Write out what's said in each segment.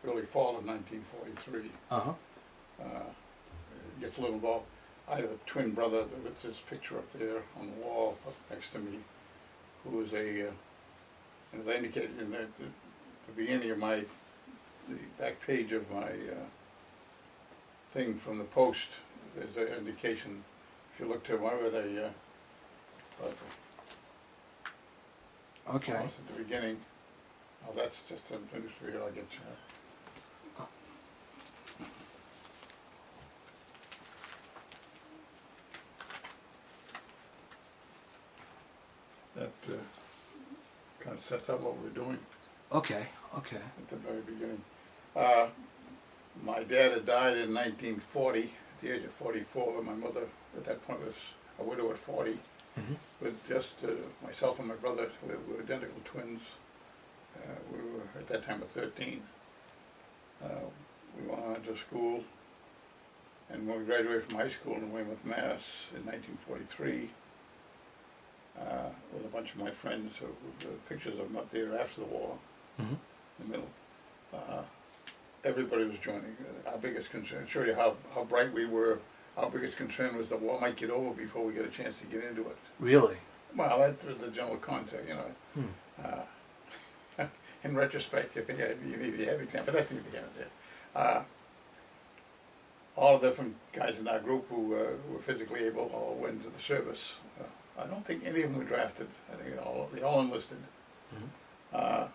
early fall of 1943. Uh-huh. Gets a little involved. I have a twin brother with this picture up there on the wall up next to me, who is a, and as I indicated in the beginning of the back page of my thing from the Post, there's an indication, if you look to my with Okay. almost at the beginning. Oh, that's just an industry here, I'll get you. That kind of sets up what we're doing Okay. Okay. at the very beginning. My dad had died in 1940, at the age of 44. My mother at that point was a widow at 40, with just myself and my brother. We were identical twins. We were at that time at 13. We went on to school, and when we graduated from high school in Weymouth, Mass. In 1943, with a bunch of my friends, the pictures of them up there after the war, in the middle. Everybody was joining. Our biggest concern, show you how bright we were, our biggest concern was the war might get over before we get a chance to get into it. Really? Well, that was the general context, you know. In retrospect, I think you need to have example, but I think the end of it. All the different guys in our group who were physically able all went to the service. I don't think any of them were drafted. I think they all enlisted. My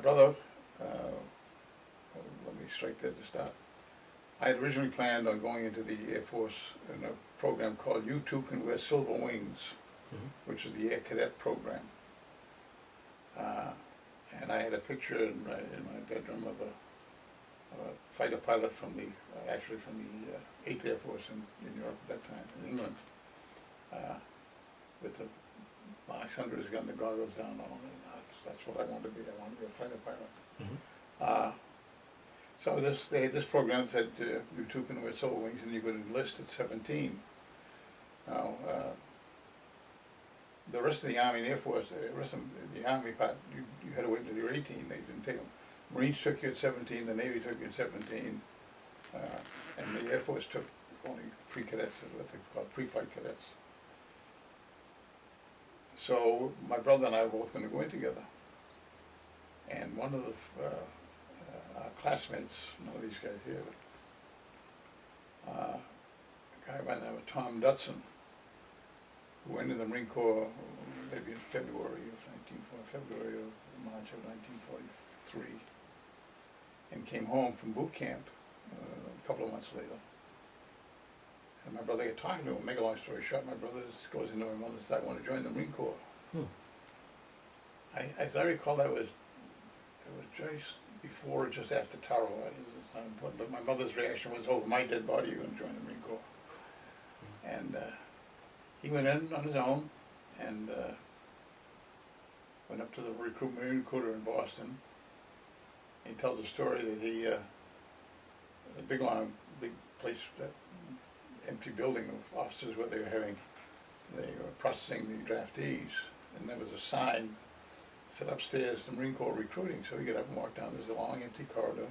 brother, let me strike that to start. I had originally planned on going into the Air Force in a program called You Too Can Wear Silver Wings, which is the Air Cadet program. And I had a picture in my bedroom of a fighter pilot from actually from the 8th Air Force in Europe at that time, in England, with the marks under his gun, the goggles down, all that. That's what I wanted to be. I wanted to be a fighter pilot. So this program said you too can wear silver wings, and you could enlist at 17. Now, the rest of the Army and Air Force, the rest of the Army part, you had to wait until you were 18. They didn't take them. Marines took you at 17, the Navy took you at 17, and the Air Force took only pre-cadets, what they call pre-flight cadets. So my brother and I were both going to go in together. And one of our classmates, none of these guys here, but a guy by the name of Tom Dutson, who went into the Marine Corps maybe in February or March of 1943, and came home from boot camp a couple of months later. And my brother got talking to him. Make a long story short, my brother goes into my mother and says, "I want to join the Marine Corps." As I recall, it was just before or just after Taro. It's not important, but my mother's reaction was, "Oh, my dead body, you're going to join the Marine Corps." And he went in on his own and went up to the Marine recruiter in Boston. He tells a story that he, a big place, that empty building of offices where they were processing the draftees, and there was a sign said upstairs, the Marine Corps recruiting. So he got up and walked down. There's a long empty corridor,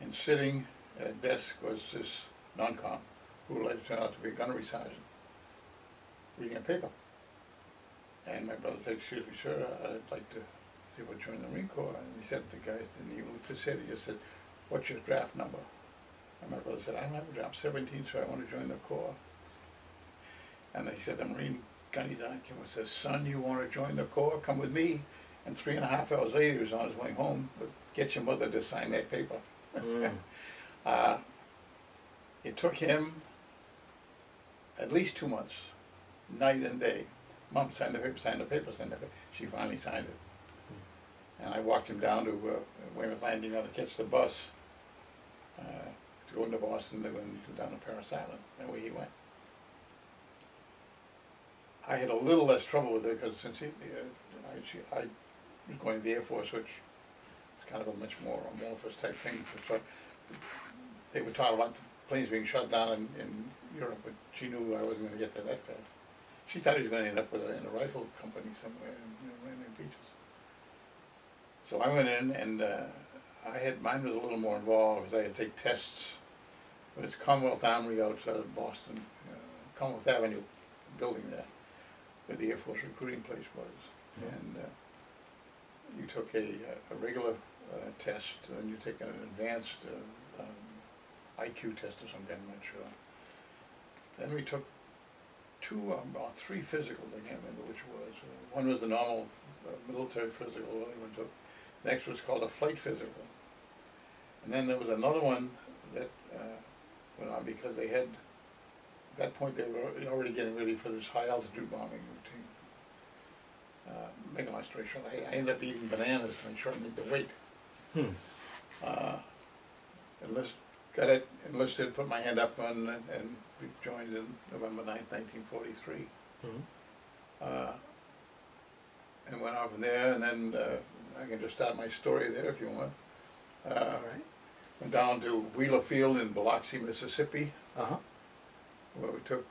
and sitting at a desk was this non-com, who later turned out to be a gunnery sergeant, reading a paper. And my brother said, "Excuse me, sir, I'd like to see if I join the Marine Corps." And he said, the guy didn't even lift his head, he just said, "What's your draft number?" And my brother said, "I don't have a draft, I'm 17, so I want to join the Corps." And he said, the Marine gunny's eye came and says, "Son, you want to join the Corps? Come with me." And 3.5 hours later, he was on his way home, but get your mother to sign that paper. It took him at least 2 months, night and day. Mom signed the paper, signed the paper, signed the paper. She finally signed it. And I walked him down to Weymouth Landing to catch the bus to go into Boston, to go down to Parris Island. That way he went. I had a little less trouble with it because since I was going to the Air Force, which is kind of a much more amorphous type thing. So they were taught about the planes being shot down in Europe, but she knew I wasn't going to get there that fast. She thought he was going to end up in a rifle company somewhere in the beaches. So I went in, and mine was a little more involved because I had to take tests. It was Commonwealth Armory outside of Boston, Commonwealth Avenue building there, where the Air Force recruiting place was. And you took a regular test, then you take an advanced IQ test of some kind, I'm not sure. Then we took three physicals, I can't remember which it was. One was the normal military physical, one took. Next was called a flight physical. And then there was another one that went on because they had, at that point they were already getting ready for this high altitude bombing routine. Make a long story short, I ended up eating bananas to make sure I made the weight. Got it enlisted, put my hand up on, and we joined in November 9th, 1943. And went on from there, and then I can just start my story there if you want. Right. Went down to Wheeler Field in Biloxi, Mississippi, where we took,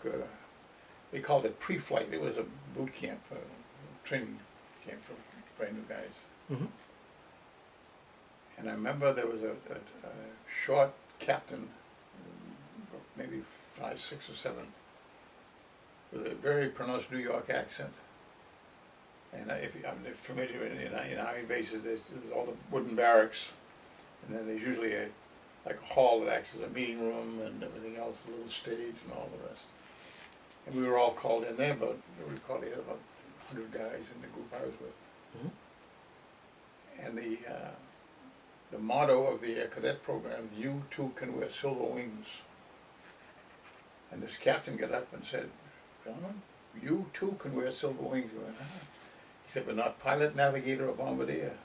they called it pre-flight. It was a boot camp, training camp for brand new guys. And I remember there was a short captain, maybe 5, 6, or 7, with a very pronounced New York accent. And if I'm familiar in Army bases, there's all the wooden barracks, and then there's usually like a hall that acts as a meeting room and everything else, a little stage and all the rest. And we were all called in there, but we probably had about 100 guys in the group I was with. And the motto of the cadet program, "You too can wear silver wings." And this captain got up and said, "Gentlemen, you too can wear silver wings." We went, "Ah." He said, "But not pilot, navigator, or bombardier."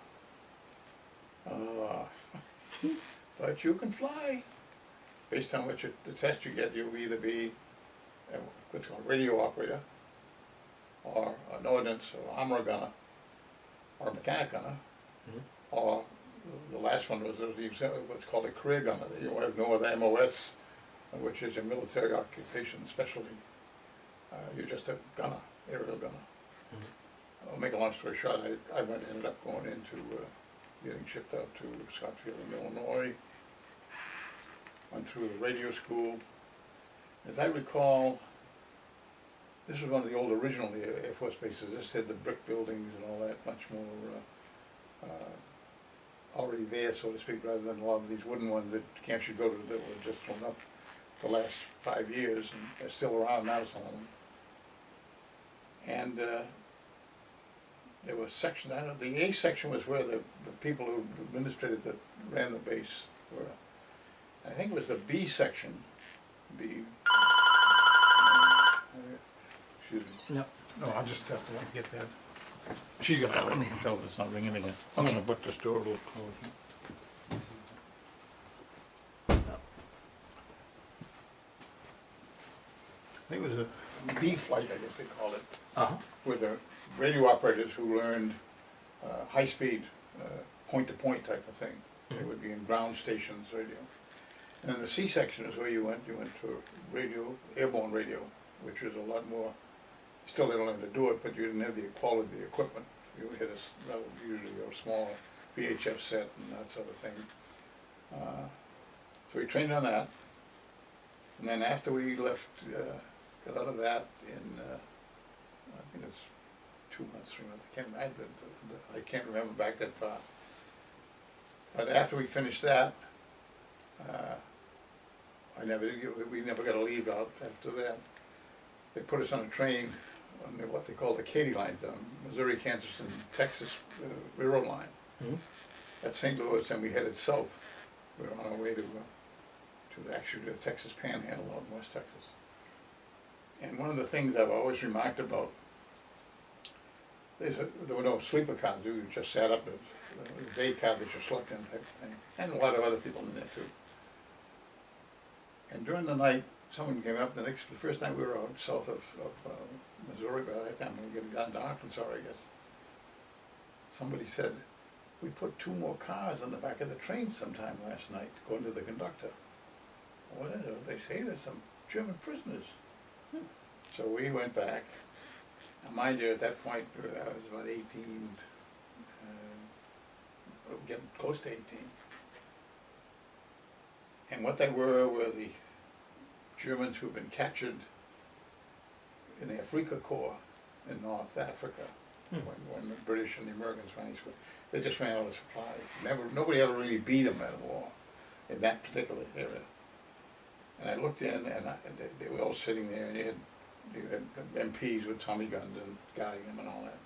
But you can fly. Based on the test you get, you'll either be what's called a radio operator, or an ordnance or armor gunner, or a mechanic gunner, or the last one was what's called a career gunner. You have no other MOS, which is a military occupation specialty. You're just a gunner, aerial gunner. I'll make a long story short, I ended up going into getting shipped out to Scottsfield in Illinois. Went through the radio school. As I recall, this was one of the old original Air Force bases. This had the brick buildings and all that, much more already there, so to speak, rather than a lot of these wooden ones that camps you go to that were just thrown up the last 5 years, and they're still around now, some of them. And there were sections, I don't know, the A section was where the people who administrated ran the base were. I think it was the B section, excuse me. No. No, I'll just have to get that. She's gonna let me tell if it's not ringing again. I'm gonna put this door a little closer. I think it was a B flight, I guess they called it. With the radio operators who learned high-speed, point-to-point type of thing. They would be in ground stations radio. And then the C section is where you went to radio, airborne radio, which was a lot more. You still didn't learn to do it, but you didn't have the quality of the equipment. You hit usually a small VHF set and that sort of thing. So we trained on that. And then after we left, got out of that in, I think it's 2 months, 3 months, I can't remember back that far. But after we finished that, we never got a leave out after that. They put us on a train on what they call the Katy line, the Missouri, Kansas, and Texas railroad line. At St. Louis, and we headed south. We were on our way to actually the Texas Panhandle out in West Texas. And one of the things I've always remarked about, there were no sleeper cars. You just sat up in a day car that you slept in type of thing, and a lot of other people in there too. And during the night, someone came up. The first night we were out south of Missouri. By that time, we were getting down to Arkansas, I guess. Somebody said, "We put 2 more cars on the back of the train sometime last night," according to the conductor. What is it? They say there's some German prisoners. So we went back. Now, mind you, at that point, I was about 18, getting close to 18. And what they were the Germans who had been captured in the Afrika Corps in North Africa when the British and the Americans finally split. They just ran out of supplies. Nobody ever really beat them at a war in that particular area. And I looked in, and they were all sitting there, and you had MPs with Tommy guns and guarding them and all that.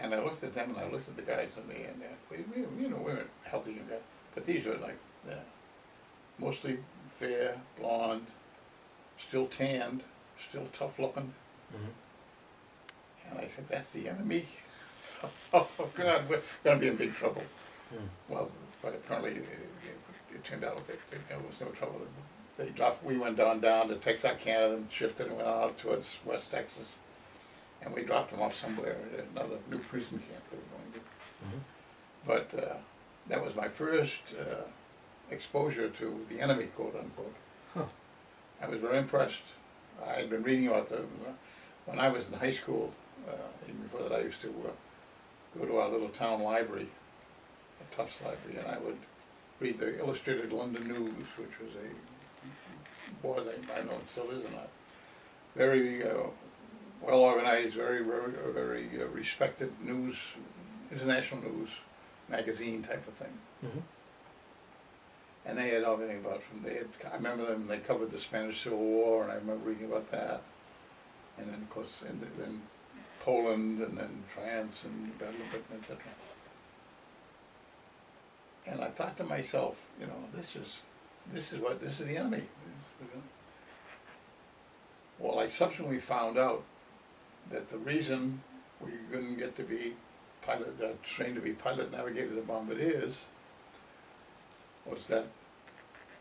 And I looked at them, and I looked at the guys on me, and we weren't healthy, but these were like mostly fair, blonde, still tanned, still tough looking. And I said, that's the enemy? Oh God, we're going to be in big trouble. Well, but apparently it turned out that there was no trouble. We went down to Texarkana and shifted and went out towards West Texas. And we dropped them off somewhere at another new prison camp they were going to. But that was my first exposure to the enemy, quote unquote. I was very impressed. I had been reading about when I was in high school, even before that I used to go to our little town library, a Tufts library, and I would read the Illustrated London News, which was I know it still is or not, very well organized, very respected news, international news magazine type of thing. And they had everything about I remember them, they covered the Spanish Civil War, and I remember reading about that. And then, of course, then Poland, and then France, and Battle of Britain, etc. And I thought to myself, this is the enemy. Well, I subsequently found out that the reason we couldn't get to be trained to be pilot navigators or bombardiers was that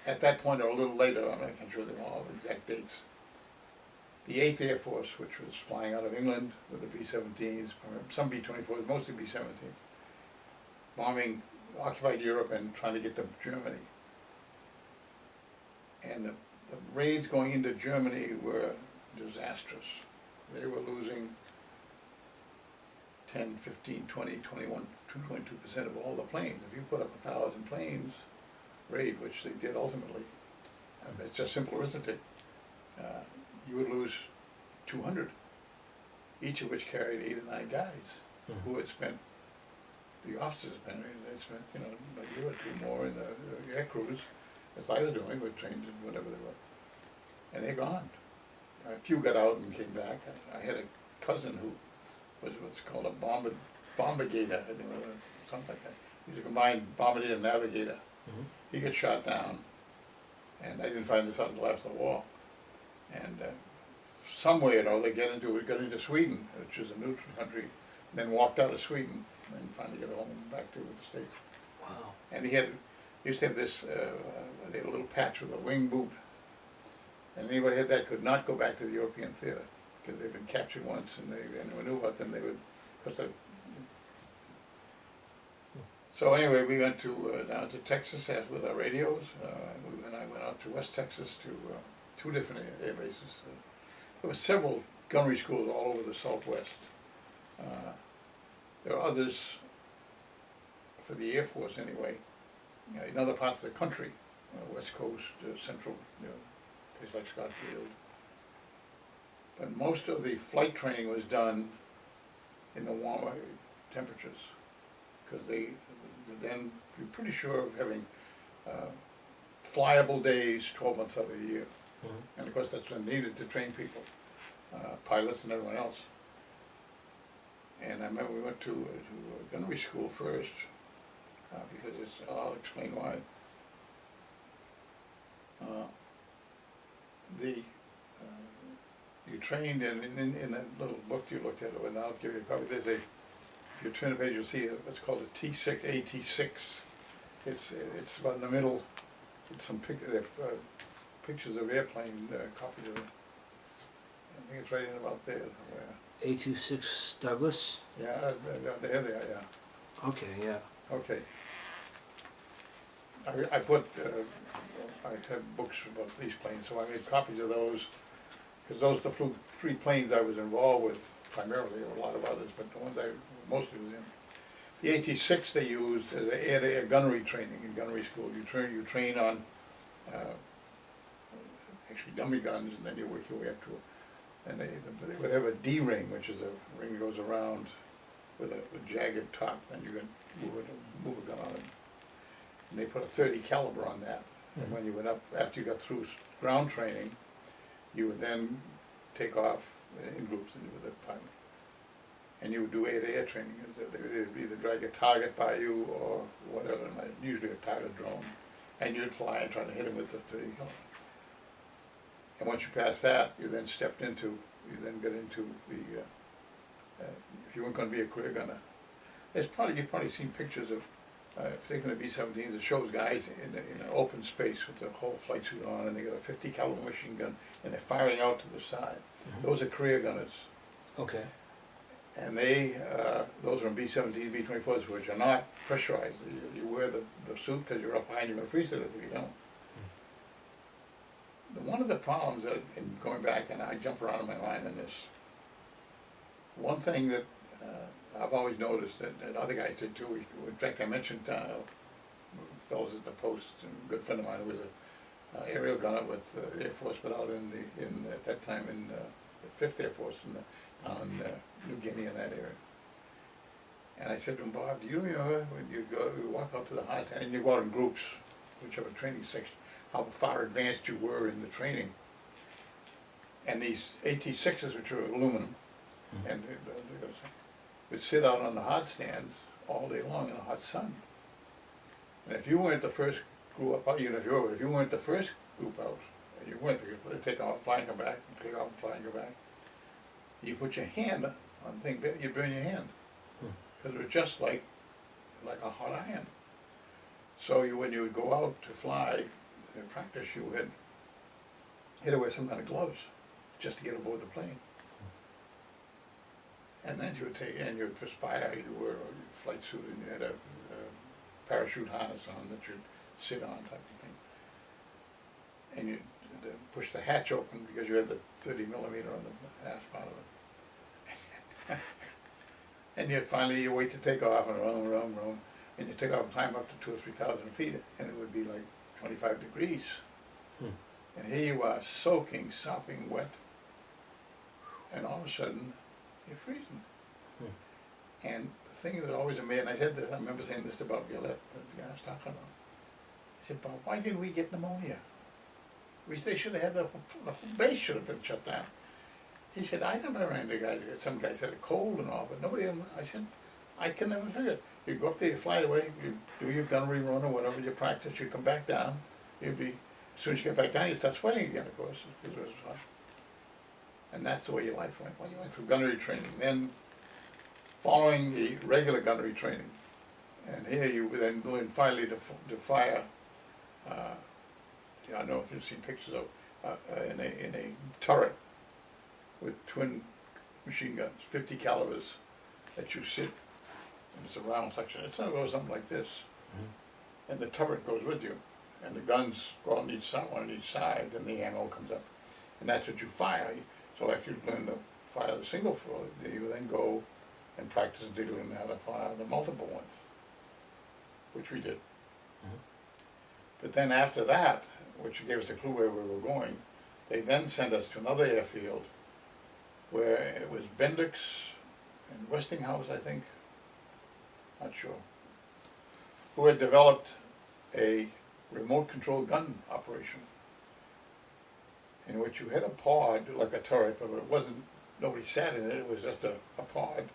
at that point, or a little later, I'm not sure them all exact dates, the 8th Air Force, which was flying out of England with the B-17s, some B-24s, mostly B-17s, bombing occupied Europe and trying to get to Germany. And the raids going into Germany were disastrous. They were losing 10, 15, 20, 21, 2.2% of all the planes. If you put up 1,000 planes, raid, which they did ultimately, it's just simple arithmetic, you would lose 200, each of which carried 8 or 9 guys who had spent, the officers had spent, a year or two more in the air crews, as I was doing, with trained and whatever they were. And they're gone. A few got out and came back. I had a cousin who was what's called a bombardier, I think, or something like that. He's a combined bombardier and navigator. He got shot down, and I didn't find this out until after the war. And somewhere, they got into Sweden, which is a neutral country, and then walked out of Sweden, and finally got home back to the States. Wow. And he used to have this, they had a little patch with a wing boot, and anybody had that could not go back to the European theater, because they'd been captured once, and anyone knew about them, they would, So anyway, we went down to Texas with our radios, and I went out to West Texas to 2 different air bases. There were several gunnery schools all over the Southwest. There are others for the Air Force anyway, in other parts of the country, West Coast, Central, places like Scott Field. But most of the flight training was done in the warmer temperatures, because then you're pretty sure of having flyable days 12 months out of the year. And of course that's been needed to train people, pilots and everyone else. And I remember we went to gunnery school first, because I'll explain why. You trained in that little book you looked at, and I'll give you a copy. If you turn the page, you'll see what's called a T6, AT6. It's about in the middle. It's some pictures of airplane copies of it. I think it's right in about there somewhere. A26 Douglas? Yeah, there they are, yeah. Okay, yeah. Okay. I had books about these planes, so I made copies of those, because those are the 3 planes I was involved with primarily. There were a lot of others, but the ones I mostly was in. The 86 they used as a air-to-air gunnery training in gunnery school. You train on actually dummy guns, and then you work your way up to it. And they would have a D ring, which is a ring that goes around with a jagged top, and you can move a gun on it. And they put a .30 caliber on that. And when you went up, after you got through ground training, you would then take off in groups with a pilot. And you would do air-to-air training. They would either drag a target by you or whatever, usually a target drone, and you'd fly and try to hit him with the .30 caliber. And once you passed that, you then got into the, if you weren't going to be a career gunner, you've probably seen pictures of, particularly B-17s, that shows guys in an open space with the whole flight suit on, and they got a .50 caliber machine gun, and they're firing out to the side. Mm-hmm. Those are career gunners. Okay. And those are in B-17s, B-24s, which are not pressurized. You wear the suit because you're up high and you're going to freeze to death if you don't. One of the problems that, in going back, and I jump around in my mind in this, one thing that I've always noticed that other guys did too, in fact I mentioned fellows at the Post, and a good friend of mine who was an aerial gunner with the Air Force, but out at that time in the 5th Air Force on New Guinea and that area. And I said to him, Bob, do you remember when you walk out to the high stand and you go out in groups, whichever training section, how far advanced you were in the training? And these AT-6s, which are aluminum, and would sit out on the hot stands all day long in the hot sun. And if you weren't the first group up, even if you were, but if you weren't the first group out, and you went, they'd take off, fly and come back, take off, fly and go back. You put your hand on the thing, you burn your hand, because it was just like a hot iron. So when you would go out to fly in practice, you had to wear some kind of gloves just to get aboard the plane. And then you would perspire, you wore a flight suit, and you had a parachute harness on that you'd sit on, type of thing. And you'd push the hatch open because you had the 30 millimeter on the aft part of it. And you wait to take off and roam, and you take off and climb up to 2,000 or 3,000 feet, and it would be like 25 degrees. And here you are, soaking, sopping wet, and all of a sudden, you're freezing. And the thing that always amazed, and I said this, I remember saying this about Violette, the guy I was talking about. I said, Bob, why didn't we get pneumonia? They should have had the whole base should have been shut down. He said, I never ran into guys, some guys had a cold and all, but nobody, I said, I can never figure it. You go up there, you fly away, you do your gunnery run or whatever, you practice, you come back down, as soon as you get back down, you start sweating again, of course, because it was hot. And that's the way your life went. Well, you went through gunnery training, then following the regular gunnery training, and here you then learn finally to fire. I don't know if you've seen pictures of in a turret with twin machine guns, 50 calibers, that you sit, and it's a round section. It's not something like this, and the turret goes with you, and the guns go on each side, one on each side, and the ammo comes up, and that's what you fire. So after you learn to fire the single throw, you then go and practice until you learn how to fire the multiple ones, which we did. But then after that, which gave us a clue where we were going, they then sent us to another airfield where it was Bendix and Westinghouse, I think, not sure, who had developed a remote control gun operation in which you had a pod like a turret, but it wasn't, nobody sat in it, it was just a pod.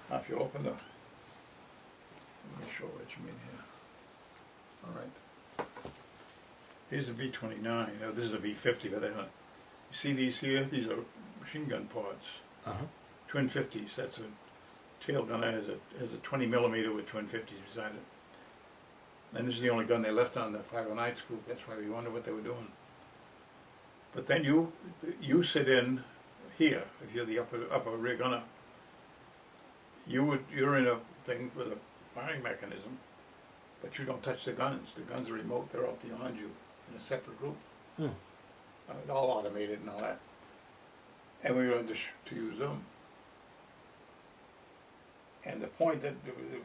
Now if you open the, let me show what you mean here. All right. Here's a B-29, now this is a B-50, but they're not. You see these here? These are machine gun pods. Twin 50s, that's a tail gunner has a 20 millimeter with twin 50s beside it. And this is the only gun they left on the 509th group, that's why we wonder what they were doing. But then you sit in here, if you're the upper rear gunner, you're in a thing with a firing mechanism, but you don't touch the guns. The guns are remote, they're out beyond you in a separate group. All automated and all that. And we learned to use them. And the point that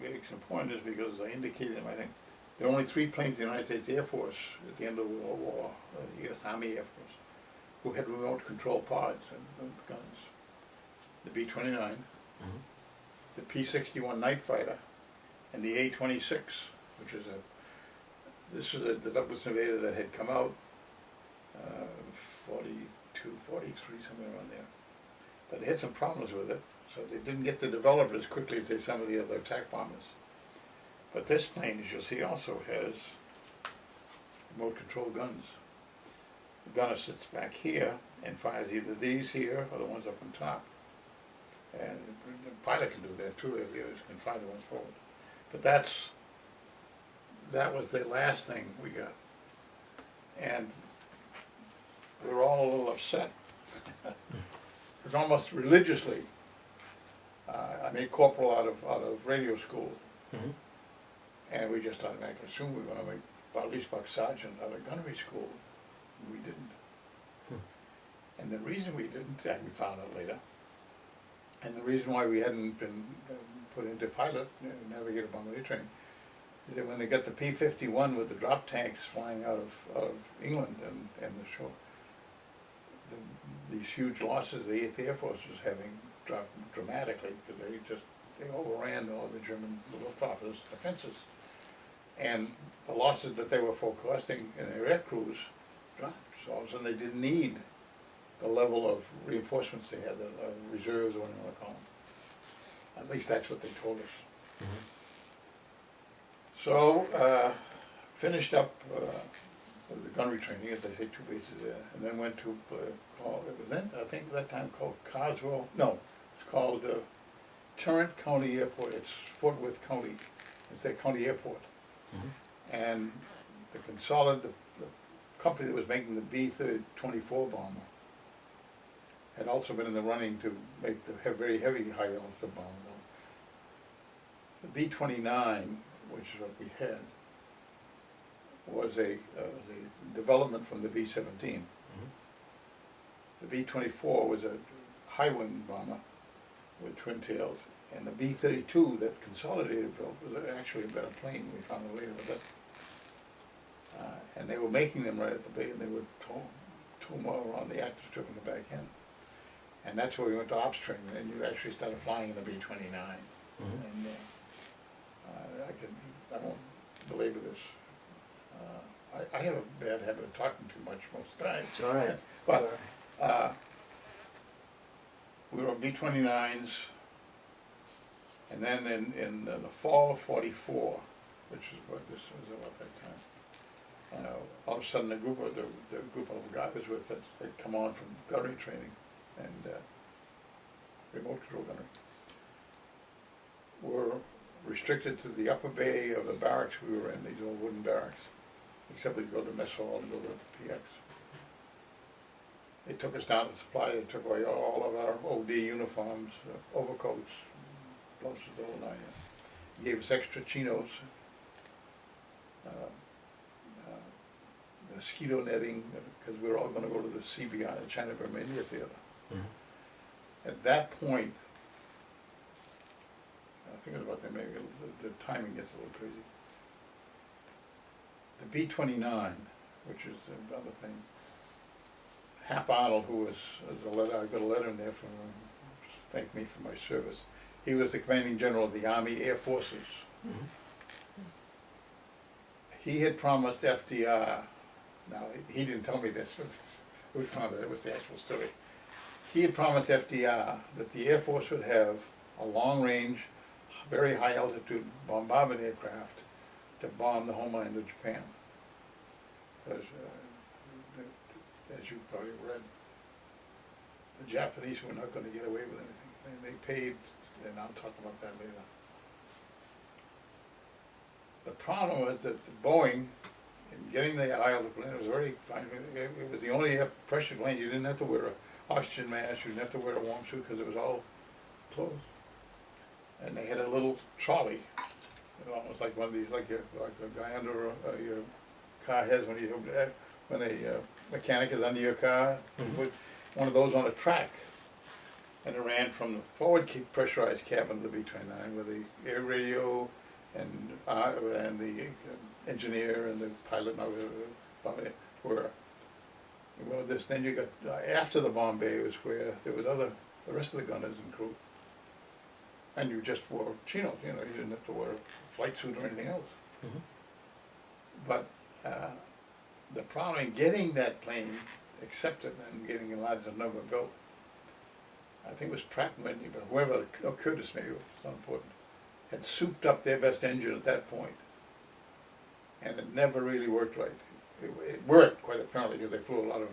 makes important is because I indicated, I think, there are only 3 planes in the United States Air Force at the end of the World War, the US Army Air Force, who had remote control pods and guns. The B-29, Mhm. the P-61 Night Fighter, and the A-26, which is the Douglas Invader that had come out, 42, 43, somewhere around there. But they had some problems with it, so they didn't get to develop it as quickly as some of the other attack bombers. But this plane, as you'll see, also has remote control guns. The gunner sits back here and fires either these here or the ones up on top. And the pilot can do that too, if you can fire the ones forward. But that was the last thing we got. And we were all a little upset. Because almost religiously, I made corporal out of radio school. Mhm. And we just automatically assumed we were going to make at least buck sergeant out of gunnery school. We didn't. And the reason we didn't, we found out later, and the reason why we hadn't been put into pilot, navigator bombardier training, is that when they got the P-51 with the drop tanks flying out of England and the shore, these huge losses the 8th Air Force was having dropped dramatically because they overran all the German Luftwaffe's defenses. And the losses that they were forecasting in their air crews dropped. So all of a sudden they didn't need the level of reinforcements they had, the reserves or whatever you want to call them. At least that's what they told us. Mhm. So finished up with the gunnery training, as I say, 2 bases there, and then went to it was then, I think at that time called Carswell, no, it's called Tarrant County Airport. It's Fort Worth County. It's their county airport. Mhm. And the company that was making the B-24 bomber had also been in the running to make the very heavy high altitude bomber. The B-29, which is what we had, was a development from the B-17. Mhm. The B-24 was a high-wing bomber with twin tails, and the B-32 that Consolidated built was actually a better plane. We found out later, but that. And they were making them right at the bay, and they would tow more around the active strip in the back end. And that's where we went to ops training, and you actually started flying in the B-29. Mhm. And I won't belabor this. I have a bad habit of talking too much most of the time. It's all right. But It's all right. we were on B-29s, and then in the fall of '44, which is what this was about that time, all of a sudden the group of guys I was with had come on from gunnery training and remote control gunnery were restricted to the upper bay of the barracks we were in, these old wooden barracks, except we could go to mess hall and go to PX. They took us down to the supply, they took away all of our OD uniforms, overcoats, blouses, the whole nine. Gave us extra chinos, mosquito netting, because we were all going to go to the CBI, the China Burma India Theater. Mhm. At that point, I think it was about that, maybe the timing gets a little crazy. The B-29, which is another thing, Hap Arnold, who was I got a letter in there from him, thanked me for my service. He was the commanding general of the Army Air Forces. Mhm. He had promised FDR, now he didn't tell me this, but we found out it was the actual story. He had promised FDR that the Air Force would have a long-range, very high-altitude bombardment aircraft to bomb the homeland of Japan. Because, as you probably read, the Japanese were not going to get away with anything. They paid, and I'll talk about that later. The problem was that Boeing, in getting the high-altitude plane, it was very fine. It was the only pressure plane. You didn't have to wear an oxygen mask. You didn't have to wear a warm suit because it was all closed. And they had a little trolley, almost like one of these, like a guy under your car has when a mechanic is under your car. You put one of those on a track, and it ran from the forward pressurized cabin of the B-29 with the air radio and the engineer and the pilot were. Well, then you got after the bomb bay was where there was the rest of the gunners and crew, and you just wore chinos. You didn't have to wear a flight suit or anything else. Mhm. But the problem in getting that plane accepted and getting a large number built, I think it was Pratt & Whitney, but whoever, Curtis maybe, it's not important, had souped up their best engine at that point, and it never really worked right. It worked quite apparently because they flew a lot of,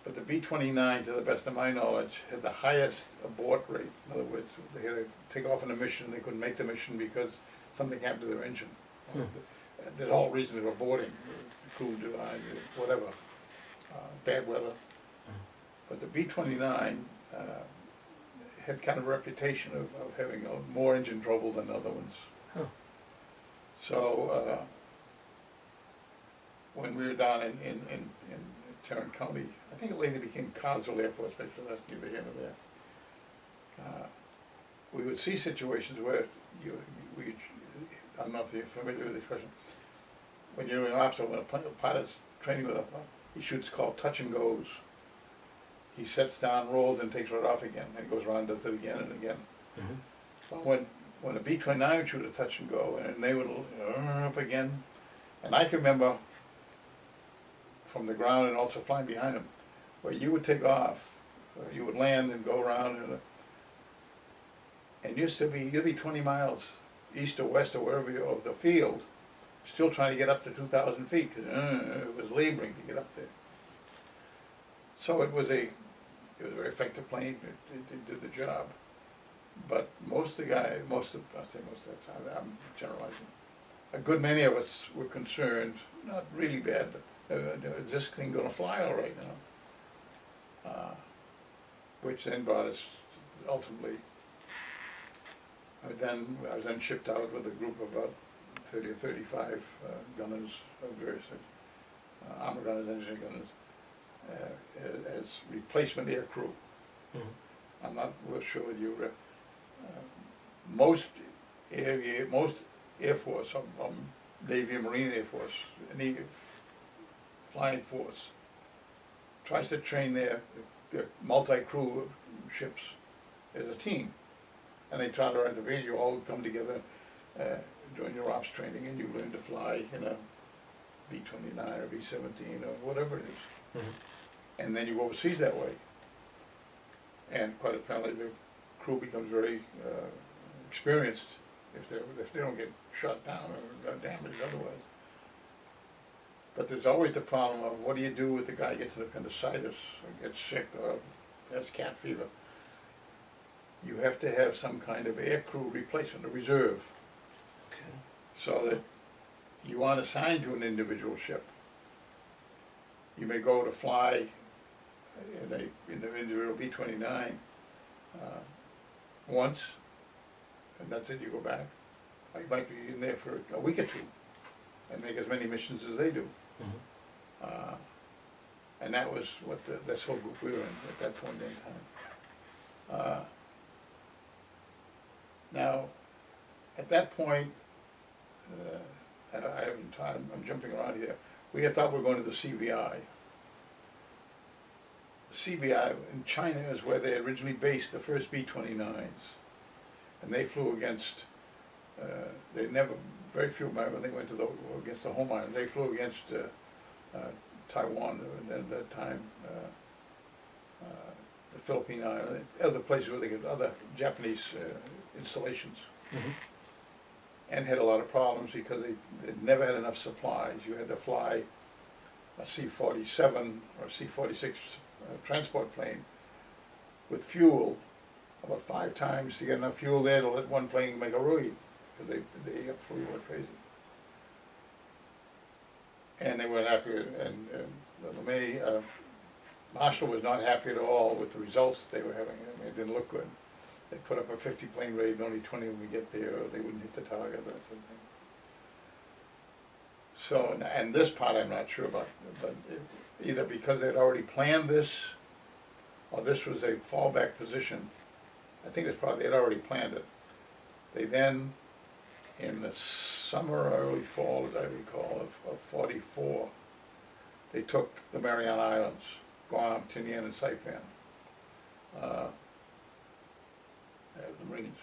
but the B-29, to the best of my knowledge, had the highest abort rate. In other words, they had to take off on a mission, they couldn't make the mission because something happened to their engine. There's all reason they were aborting, crew design, whatever, bad weather. But the B-29 had kind of a reputation of having more engine trouble than other ones. Huh. So when we were down in Tarrant County, I think it later became Carswell Air Force Base, but that's neither here nor there. We would see situations where I don't know if you're familiar with the expression, when you're in an officer, when a pilot's training with he shoots called touch and goes. He sets down, rolls, and takes right off again, and goes around, does it again and again. Mhm. But when a B-29 would shoot a touch and go, and they would up again, and I can remember from the ground and also flying behind them, where you would take off, or you would land and go around, and you'd be 20 miles east or west or wherever you're of the field, still trying to get up to 2,000 feet, because it was laboring to get up there. So it was a very effective plane. It did the job. But most of the guys, I'm generalizing. A good many of us were concerned, not really bad, but is this thing going to fly all right now? Which then brought us ultimately. I was then shipped out with a group of about 30 or 35 gunners of various armor gunners, engineer gunners, as replacement air crew. Mhm. I'm not sure with you. Most Air Force, Navy and Marine Air Force, any flying force, tries to train their multi-crew ships as a team. And they try to write the video, you all come together during your ops training and you learn to fly in a B-29 or B-17 or whatever it is. Mhm. And then you go overseas that way. And quite apparently the crew becomes very experienced if they don't get shot down or damaged otherwise. But there's always the problem of what do you do with the guy who gets an appendicitis or gets sick or has cat fever. You have to have some kind of air crew replacement, a reserve, Okay. so that you aren't assigned to an individual ship. You may go to fly in an individual B-29 once, and that's it, you go back. Or you might be in there for a week or two and make as many missions as they do. Mhm. And that was what this whole group we were in at that point in time. Now, at that point, I haven't time, I'm jumping around here, we had thought we were going to the CBI. The CBI in China is where they originally based the first B-29s. And they flew against, very few of them, when they went against the home island, they flew against Taiwan, and then at that time, the Philippine Island, other places where they get other Japanese installations. Mhm. And had a lot of problems because they'd never had enough supplies. You had to fly a C-47 or C-46 transport plane with fuel about 5 times to get enough fuel there to let one plane make a read, because they flew like crazy. And they weren't happy, and LeMay, Marshall was not happy at all with the results that they were having. I mean, it didn't look good. They put up a 50 plane raid and only 20 of them would get there, or they wouldn't hit the target, that sort of thing. So, and this part I'm not sure about, but either because they'd already planned this, or this was a fallback position. I think it's probably, they'd already planned it. They then, in the summer or early fall, as I recall, of 44, they took the Mariana Islands, Guam, Tinian, and Saipan. The Marines.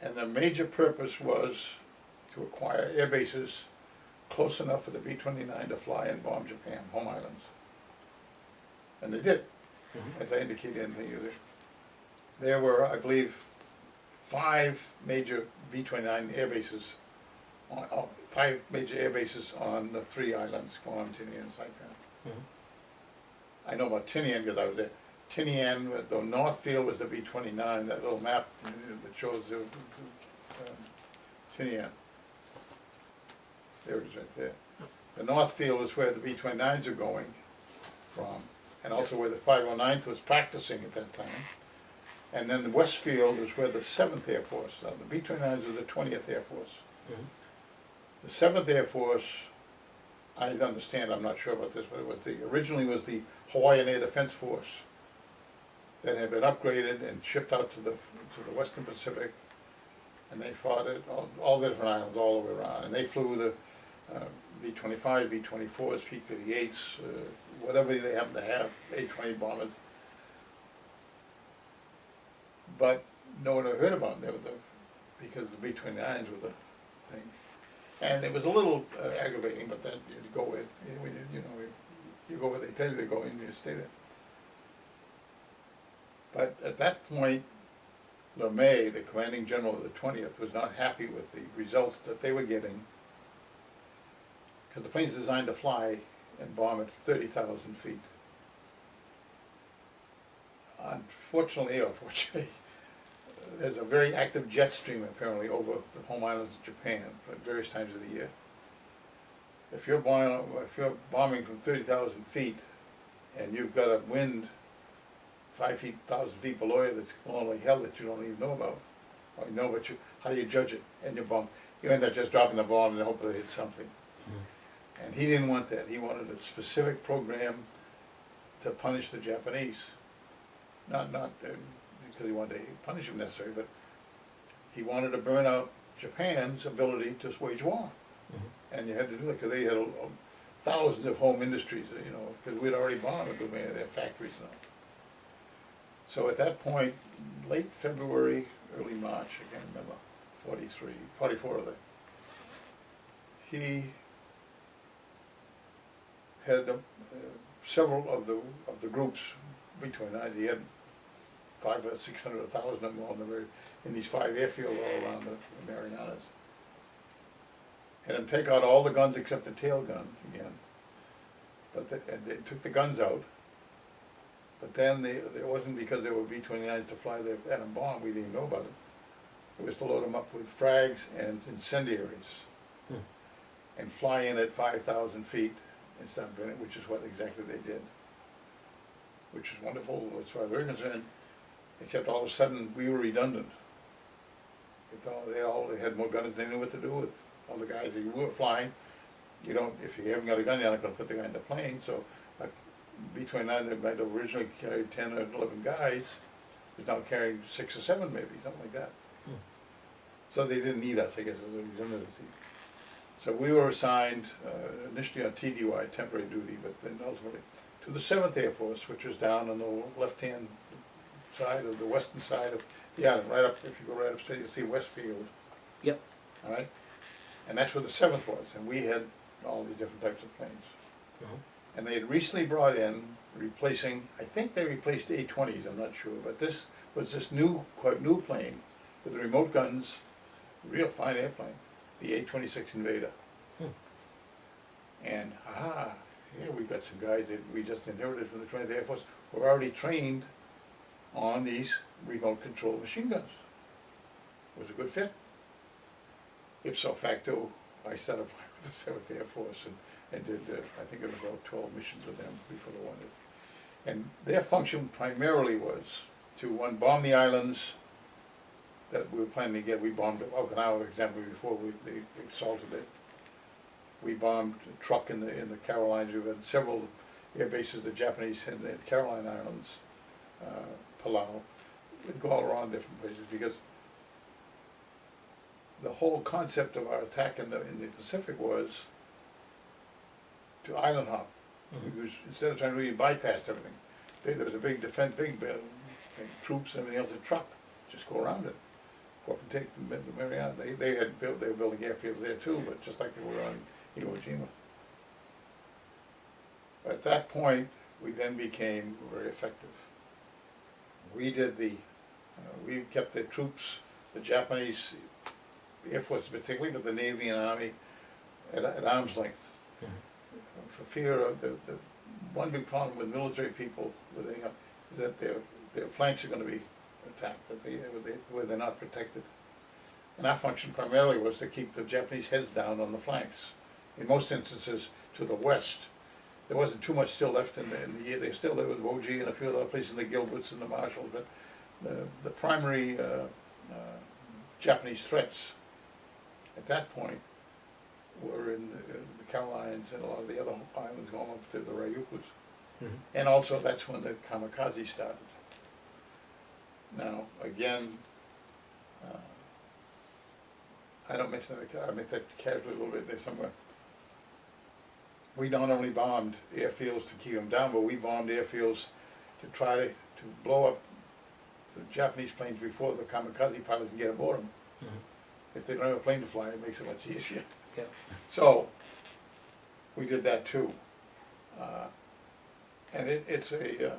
And the major purpose was to acquire air bases close enough for the B-29 to fly and bomb Japan, home islands. And they did, as I indicated in the other. There were, I believe, 5 major B-29 air bases, on 5 major air bases on the 3 islands, Guam, Tinian, and Saipan. I know about Tinian because I was there. Tinian, the north field was the B-29, that little map that shows Tinian. There it is right there. The north field is where the B-29s are going from, and also where the 509th was practicing at that time. And then the west field is where the 7th Air Force, the B-29s are the 20th Air Force. The 7th Air Force, I understand, I'm not sure about this, but it was originally was the Hawaiian Air Defense Force that had been upgraded and shipped out to the Western Pacific, and they fought it all the different islands all the way around, and they flew the B-25, B-24s, P-38s, whatever they happened to have, A-20 bombers. But no one ever heard about them, because the B-29s were the thing. And it was a little aggravating, but then you go with, you go where they tell you to go and you stay there. But at that point, LeMay, the commanding general of the 20th, was not happy with the results that they were getting, because the plane's designed to fly and bomb at 30,000 feet. Unfortunately, or fortunately, there's a very active jet stream apparently over the home islands of Japan at various times of the year. If you're bombing from 30,000 feet and you've got a wind 5,000 feet below you that's blowing like hell that you don't even know about, or you know, but how do you judge it? And you bomb, you end up just dropping the bomb and hope that it hits something. And he didn't want that. He wanted a specific program to punish the Japanese. Not because he wanted to punish them necessarily, but he wanted to burn out Japan's ability to wage war. And you had to do it because they had thousands of home industries, because we'd already bombed many of their factories and all. So at that point, late February, early March, I can't remember, 44 of them, he had several of the groups between us. He had 500 or 600, 1,000 of them in these 5 airfields all around the Marianas. Had them take out all the guns except the tail gun again. But they took the guns out. But then it wasn't because they were B-29s to fly the atom bomb, we didn't even know about it. It was to load them up with frags and incendiaries. And fly in at 5,000 feet and start burning, which is what exactly they did. Which is wonderful as far as we're concerned, except all of a sudden we were redundant. They had more guns than they knew what to do with. All the guys that you were flying, if you haven't got a gun, you're not going to put the guy in the plane, so B-29 that might have originally carried 10 or 11 guys is now carrying 6 or 7 maybe, something like that. So they didn't need us, I guess, as a redundancy. So we were assigned initially on TDY, temporary duty, but then ultimately to the 7th Air Force, which was down on the left-hand side of the western side of the island, right up, if you go right up straight, you'll see Westfield. Yep. All right? And that's where the 7th was, and we had all these different types of planes. And they had recently brought in, replacing, I think they replaced A-20s, I'm not sure, but this was this quite new plane with the remote guns, real fine airplane, the A-26 Invader. And here we've got some guys that we just inherited from the 20th Air Force who are already trained on these remote control machine guns. It was a good fit. Ipso facto, I started with the 7th Air Force and did, I think it was about 12 missions with them before the war. And their function primarily was to, one, bomb the islands that we were planning to get. We bombed Okinawa, for example, before they assaulted it. We bombed a truck in the Carolinas. We've had several air bases the Japanese in the Caroline Islands, Palau, would go all around different places, because the whole concept of our attack in the Pacific was to island hop. Because instead of trying to really bypass everything, there was a big defense, big troops and everything else, a truck, just go around it. Go up and take the Mariana. They were building airfields there too, but just like they were on Iwo Jima. At that point, we then became very effective. We did we kept the troops, the Japanese Air Force particularly, but the Navy and Army at arm's length. For fear of the one big problem with military people is that their flanks are going to be attacked, that where they're not protected. And our function primarily was to keep the Japanese heads down on the flanks. In most instances, to the west. There wasn't too much still left in the year. There was Woji and a few other places in the Gilberts and the Marshalls, but the primary Japanese threats at that point were in the Carolines and a lot of the other islands going up to the Ryukyus. And also that's when the kamikaze started. Now, again, I don't mention that, I meant that casually a little bit there somewhere. We not only bombed airfields to keep them down, but we bombed airfields to try to blow up the Japanese planes before the kamikaze pilots can get aboard them. If they don't have a plane to fly, it makes it much easier. Yeah. So, we did that too. And it's a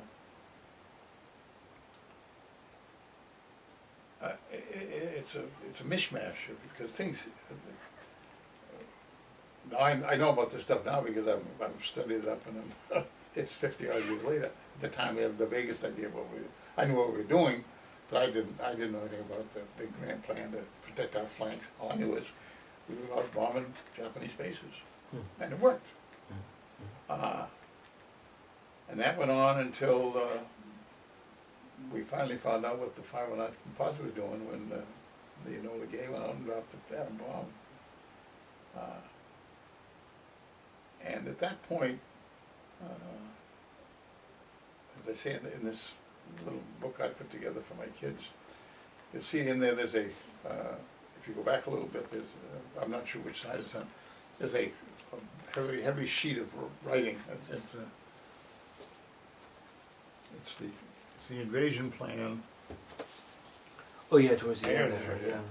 mishmash because things. I know about this stuff now because I've studied it up, and then it's 50 odd years later. At the time, we had the vaguest idea of I knew what we were doing, but I didn't know anything about the big grand plan to protect our flanks. All I knew was we were out bombing Japanese bases, and it worked. And that went on until we finally found out what the 509th Composite was doing when the Enola Gay went out and dropped the atom bomb. And at that point, as I say in this little book I put together for my kids, you'll see in there's a, if you go back a little bit, there's, I'm not sure which side it's on, there's a heavy sheet of writing. It's the invasion plan. Oh yeah, towards the There end it is, there, right yeah. there.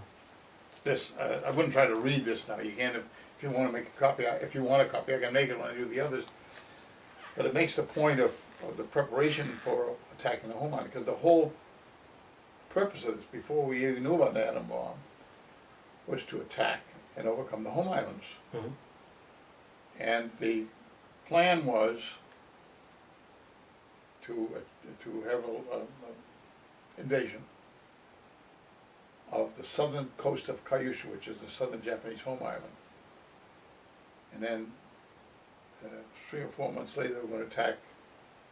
This, I wouldn't try to read this now. You can if you want to make a copy. If you want a copy, I can make it when I do the others. But it makes the point of the preparation for attacking the home island, because the whole purpose of this, before we even knew about the atom bomb, was to attack and overcome the home islands. And the plan was to have an invasion of the southern coast of Kyushu, which is the southern Japanese home island. And then 3 or 4 months later, we're going to attack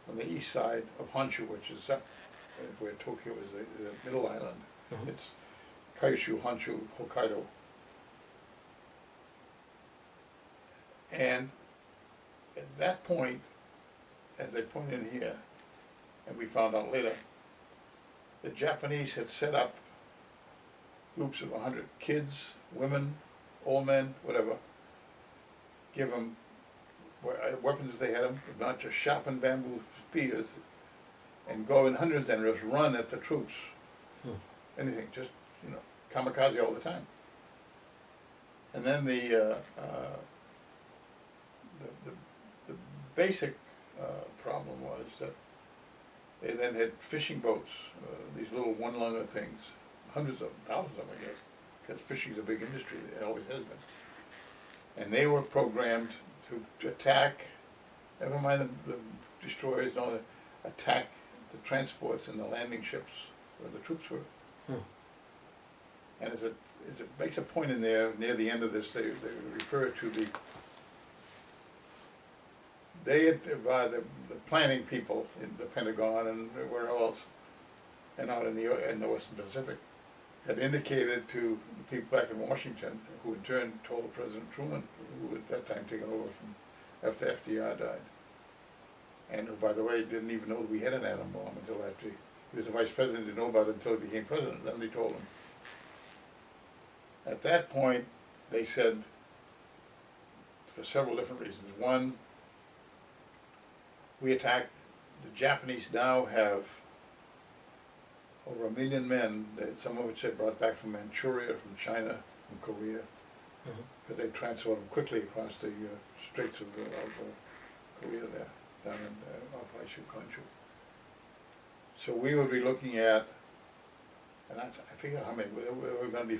on the east side of Honshu, which is where Tokyo is the middle island. It's Kyushu, Honshu, Hokkaido. And at that point, as they point in here, and we found out later, the Japanese had set up groups of 100 kids, women, old men, whatever, give them weapons if they had them, if not just sharpened bamboo spears, and go in hundreds and just run at the troops. Anything, just, kamikaze all the time. And then the basic problem was that they then had fishing boats, these little one-lunger things, hundreds of them, thousands of them, I guess, because fishing's a big industry, it always has been. And they were programmed to attack, never mind the destroyers, no, attack the transports and the landing ships where the troops were. And as it makes a point in there, near the end of this, they refer to the planning people in the Pentagon and where else, and out in the Western Pacific, had indicated to the people back in Washington, who in turn told President Truman, who at that time taken over from after FDR died, and who, by the way, didn't even know that we had an atom bomb until after he was the vice president, didn't know about it until he became president, then they told him. At that point, they said, for several different reasons. One, we attacked, the Japanese now have over 1 million men, that some of which they brought back from Manchuria, from China, from Korea, because they transported them quickly across the Straits of Korea there, down in off Aishu. So we would be looking at, and I figured how many, we were going to be,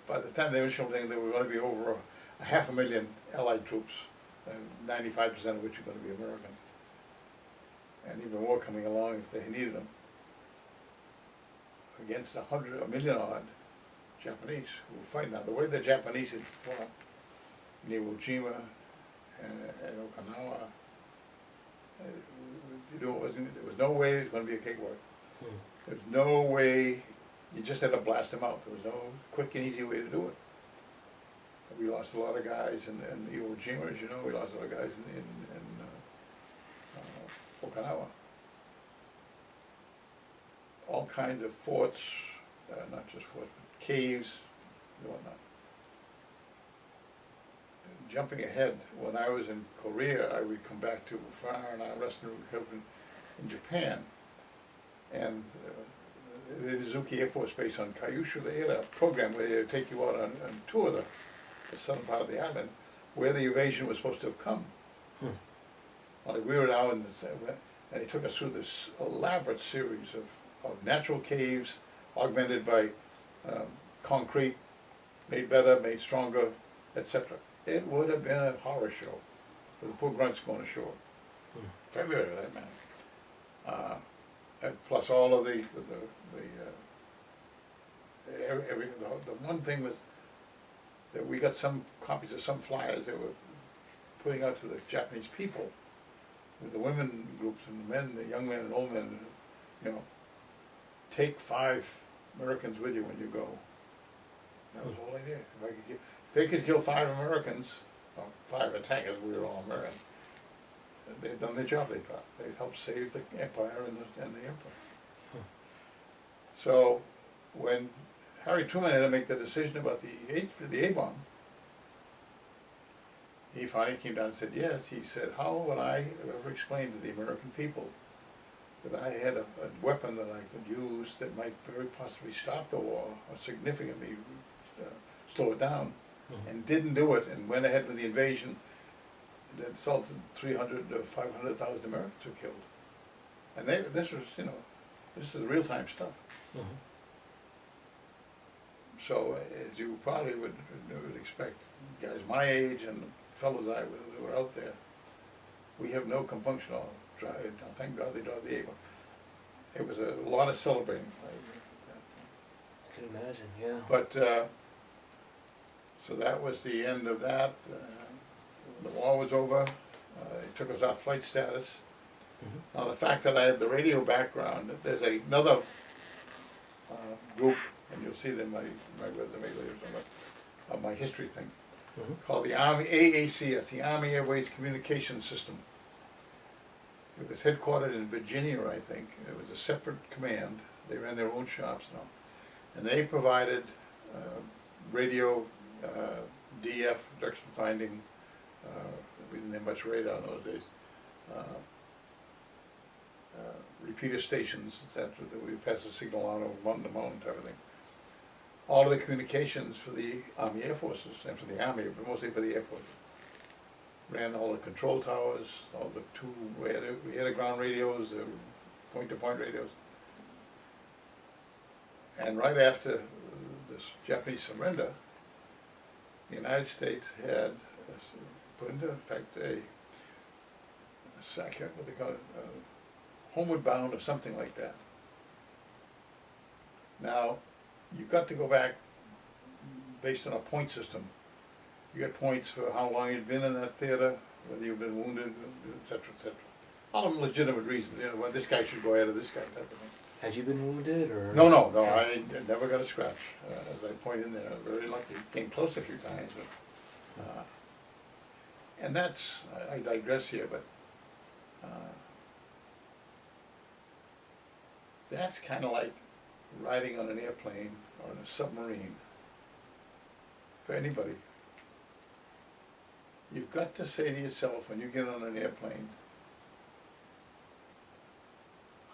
by the time the initial thing, there were going to be over 500,000 Allied troops, 95% of which are going to be American, and even more coming along if they needed them, against 1 million odd Japanese who were fighting. Now, the way the Japanese had fought in Iwo Jima and Okinawa, there was no way it was going to be a cakewalk. There was no way, you just had to blast them out. There was no quick and easy way to do it. We lost a lot of guys in Iwo Jima, as you know. We lost a lot of guys in Okinawa. All kinds of forts, not just forts, but caves and whatnot. Jumping ahead, when I was in Korea, I would come back to fire and arrest and recovery in Japan. And the Izuki Air Force Base on Kyushu, they had a program where they would take you out on tour of the southern part of the island, where the invasion was supposed to have come. Well, we were now in and they took us through this elaborate series of natural caves, augmented by concrete, made better, made stronger, etc. It would have been a horror show for the poor grunts going ashore, for everybody for that matter. And plus all of the one thing was that we got some copies of some flyers they were putting out to the Japanese people, with the women groups and the men, the young men and old men, you know, take 5 Americans with you when you go. That was the whole idea. If they could kill 5 Americans, or 5 attackers, we were all American, they'd done their job, they thought. They'd helped save the empire and the emperor. So when Harry Truman had to make the decision about the A-bomb, he finally came down and said, yes. He said, how would I ever explain to the American people that I had a weapon that I could use that might very possibly stop the war or significantly slow it down, and didn't do it, and went ahead with the invasion that resulted 300 to 500,000 Americans were killed. And this was, you know, this is real-time stuff. So, as you probably would expect, guys my age and fellows that were out there, we have no compunction on it. Thank God they dropped the A-bomb. It was a lot of celebrating. I can imagine, yeah. But, so that was the end of that. The war was over. It took us off flight status. Now the fact that I had the radio background, there's another group, and you'll see it in my resume later, of my history thing, called the Army AACS, the Army Airways Communications System. It was headquartered in Virginia, I think. It was a separate command. They ran their own shops now, and they provided radio, DF, direction finding. We didn't have much radar in those days. Repeater stations, etc. That we pass a signal on over mountain to mountain type of thing. All of the communications for the Army Air Forces and for the Army, but mostly for the Air Forces. Ran all the control towers, all the we had ground radios, the point-to-point radios. And right after this Japanese surrender, the United States had put into effect what they call it, homeward bound or something like that. Now, you've got to go back based on a point system. You get points for how long you'd been in that theater, whether you've been wounded, etc., etc. All of them legitimate reasons. You know, well, this guy should go ahead of this guy, type of thing. Had you been wounded, or? No, I never got a scratch. As I pointed in there, I was very lucky. Came close a few times, but, and that's, I digress here, but That's kind of like riding on an airplane or on a submarine. For anybody, you've got to say to yourself when you get on an airplane,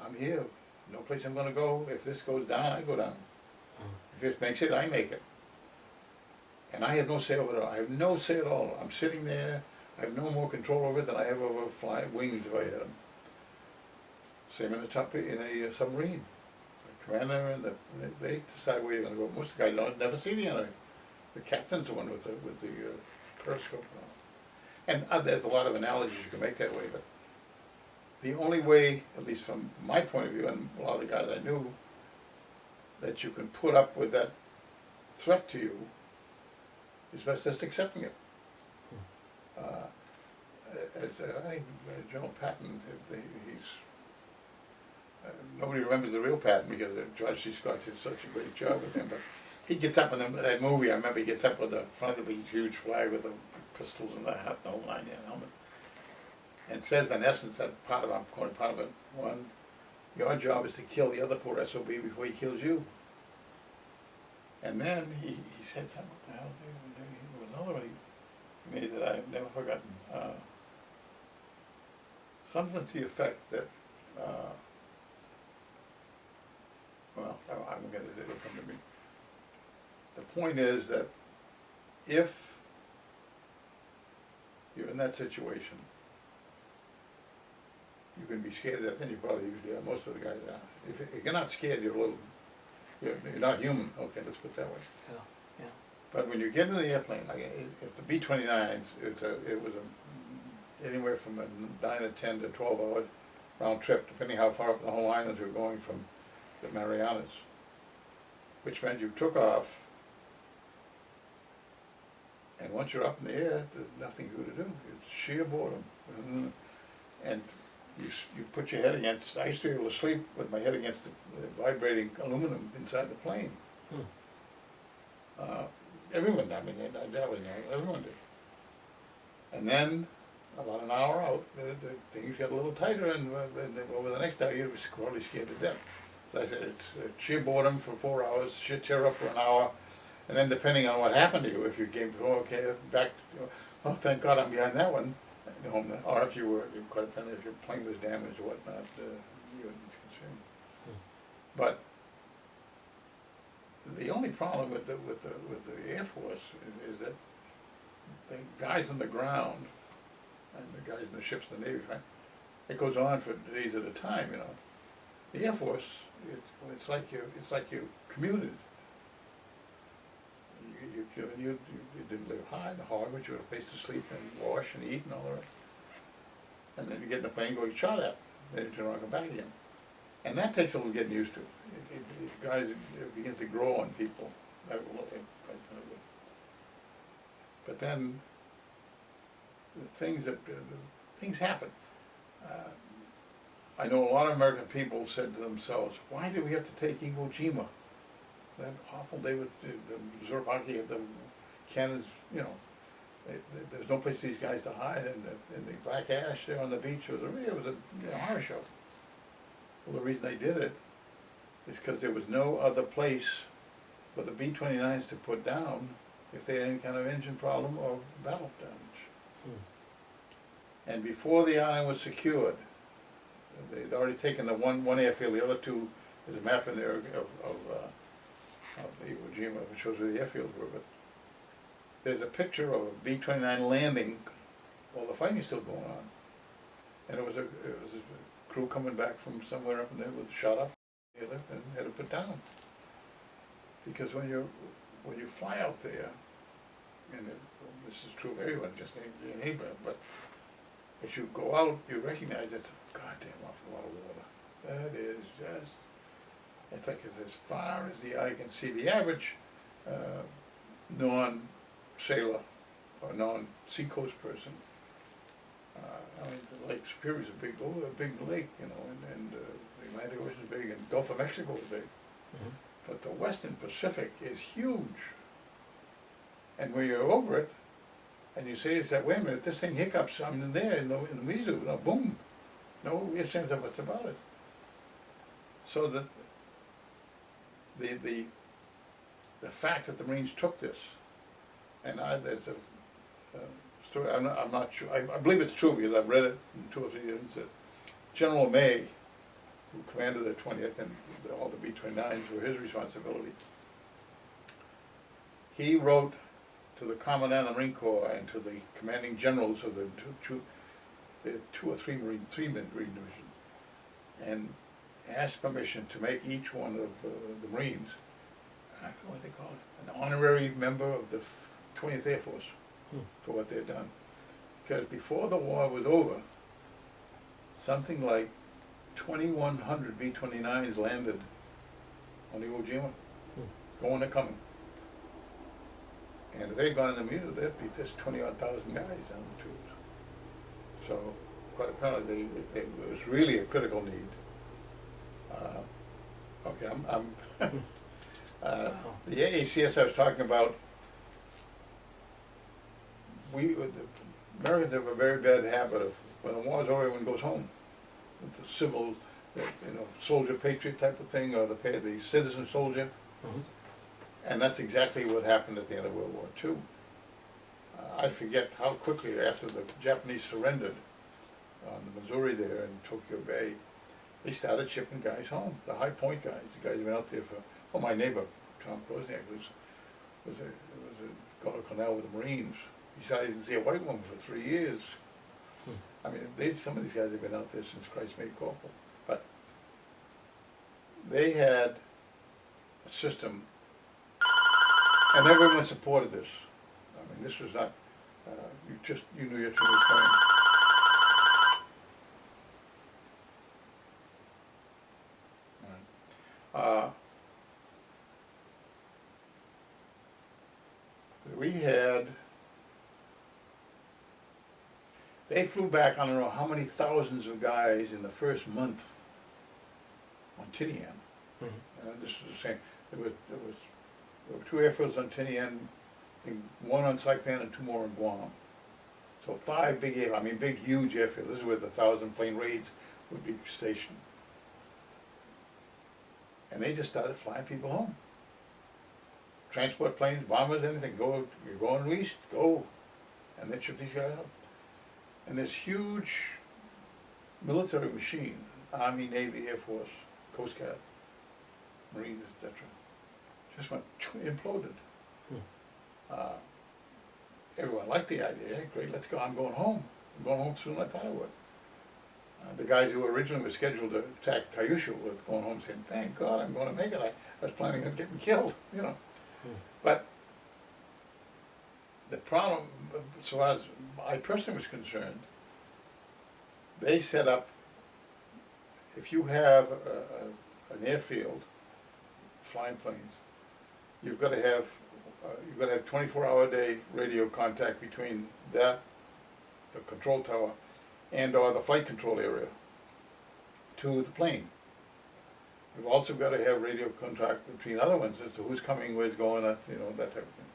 I'm here, no place I'm going to go. If this goes down, I go down. If it makes it, I make it. And I have no say over it. I have no say at all. I'm sitting there. I have no more control over it than I have over flying wings if I had them. Same in the top in a submarine. The commander and they decide where you're going to go. Most of the guys don't never see the enemy. The captain's the one with the periscope and all. And there's a lot of analogies you can make that way, but the only way, at least from my point of view, and a lot of the guys I knew, that you can put up with that threat to you is best just accepting it. I think General Patton, he's nobody remembers the real Patton because George C. Scott did such a great job with him, but he gets up in that movie, I remember he gets up with the front of the huge flag with the pistols and the hat and the whole 9 helmet, and says in essence that part of it, one, your job is to kill the other poor SOB before he kills you. And then he said something, what the hell, there was another one he made that I've never forgotten. Something to the effect that, well, I'm going to, it'll come to me. The point is that if you're in that situation, you can be scared to death, and you probably usually are, most of the guys are. If you're not scared, you're you're not human, okay, let's put it that way. Yeah, yeah. But when you get in the airplane, like if the B-29s, it was anywhere from a 9 to 10 to 12 hour round trip, depending how far up the whole islands we were going from the Marianas, which meant you took off, and once you're up in the air, there's nothing for you to do. It's sheer boredom. And you put your head against, I used to be able to sleep with my head against the vibrating aluminum inside the plane. Everyone, I mean, that was, everyone did. And then, about an hour out, the things got a little tighter, and over the next hour, you were probably scared to death. So I said, it's sheer boredom for 4 hours, sheer terror for an hour, and then depending on what happened to you, if you came, okay, back, oh, thank God I'm behind that one, or if you were, quite depending if your plane was damaged or whatnot, you would be concerned. But the only problem with the Air Force is that the guys on the ground and the guys in the ships in the Navy, right, it goes on for days at a time, The Air Force, it's like you commuted. You didn't live high in the harbor, but you had a place to sleep and wash and eat and all the rest. And then you get in the plane, go get shot at. Then you turn around and come back again. And that takes a little getting used to. It begins to grow on people. But then, things happen. I know a lot of American people said to themselves, why do we have to take Iwo Jima? That awful, the reserve hockey had the cannons, there's no place for these guys to hide, and the black ash there on the beach was a horror show. Well, the reason they did it is because there was no other place for the B-29s to put down if they had any kind of engine problem or battle damage. And before the island was secured, they'd already taken the one airfield, the other two, there's a map in there of Iwo Jima, which shows where the airfields were, but there's a picture of a B-29 landing while the fighting's still going on. And it was a crew coming back from somewhere up in there with shot up and had to put down. Because when you fly out there, and this is true of everyone, just anybody, but as you go out, you recognize it's a goddamn awful lot of water. That is just, it's like it's as far as the eye can see. The average non-sailor or non-seacoast person, I mean, the Lake Superior is a big lake, and the Atlantic Ocean is big, and Gulf of Mexico is big. But the Western Pacific is huge. And when you're over it, and you say, wait a minute, this thing hiccups, I'm in there, in the Mizu, boom. no ifs, ands, or buts about it. So that the fact that the Marines took this, and there's a story, I'm not sure, I believe it's true because I've read it in 2 or 3 years, that General May, who commanded the 20th and all the B-29s were his responsibility, he wrote to the Commandant of the Marine Corps and to the commanding generals of the two or three Marine divisions, and asked permission to make each one of the Marines, what do they call it, an honorary member of the 20th Air Force for what they'd done. Because before the war was over, something like 2,100 B-29s landed on Iwo Jima, going and coming. And if they'd gone in the meter, there'd be just 20,000 guys down the tubes. So, quite apparently, it was really a critical need. Okay, the AACS I was talking about, the Americans have a very bad habit of, when the war's over, everyone goes home. With the civil, soldier patriot type of thing, or the citizen soldier. And that's exactly what happened at the end of World War II. I forget how quickly after the Japanese surrendered on the Missouri there in Tokyo Bay, they started shipping guys home, the high point guys, the guys who went out there for, well, my neighbor, Tom Krosniak, was a Guadalcanal Canal with the Marines. He said he didn't see a white woman for 3 years. I mean, some of these guys have been out there since Christ made corporal. But they had a system, and everyone supported this. I mean, this was not, you knew your tune was coming. They flew back, I don't know how many thousands of guys in the first month on Tinian. This was the same. There were 2 airfields on Tinian, I think 1 on Saipan and 2 more in Guam. So 5 big huge airfields. This is where the 1,000 plane raids would be stationed. And they just started flying people home. Transport planes, bombers, anything, go, you're going east, go. And they ship these guys up. And this huge military machine, Army, Navy, Air Force, Coast Guard, Marines, etc., just went imploded. Everyone liked the idea. Hey, great, let's go. I'm going home. I'm going home sooner than I thought I would. The guys who originally were scheduled to attack Kyushu were going home saying, "Thank God, I'm going to make it. I was planning on getting killed," But the problem, so as I personally was concerned, they set up, if you have an airfield, flying planes, you've got to have 24-hour day radio contact between the control tower and or the flight control area to the plane. You've also got to have radio contact between other ones as to who's coming, where's going, that type of thing.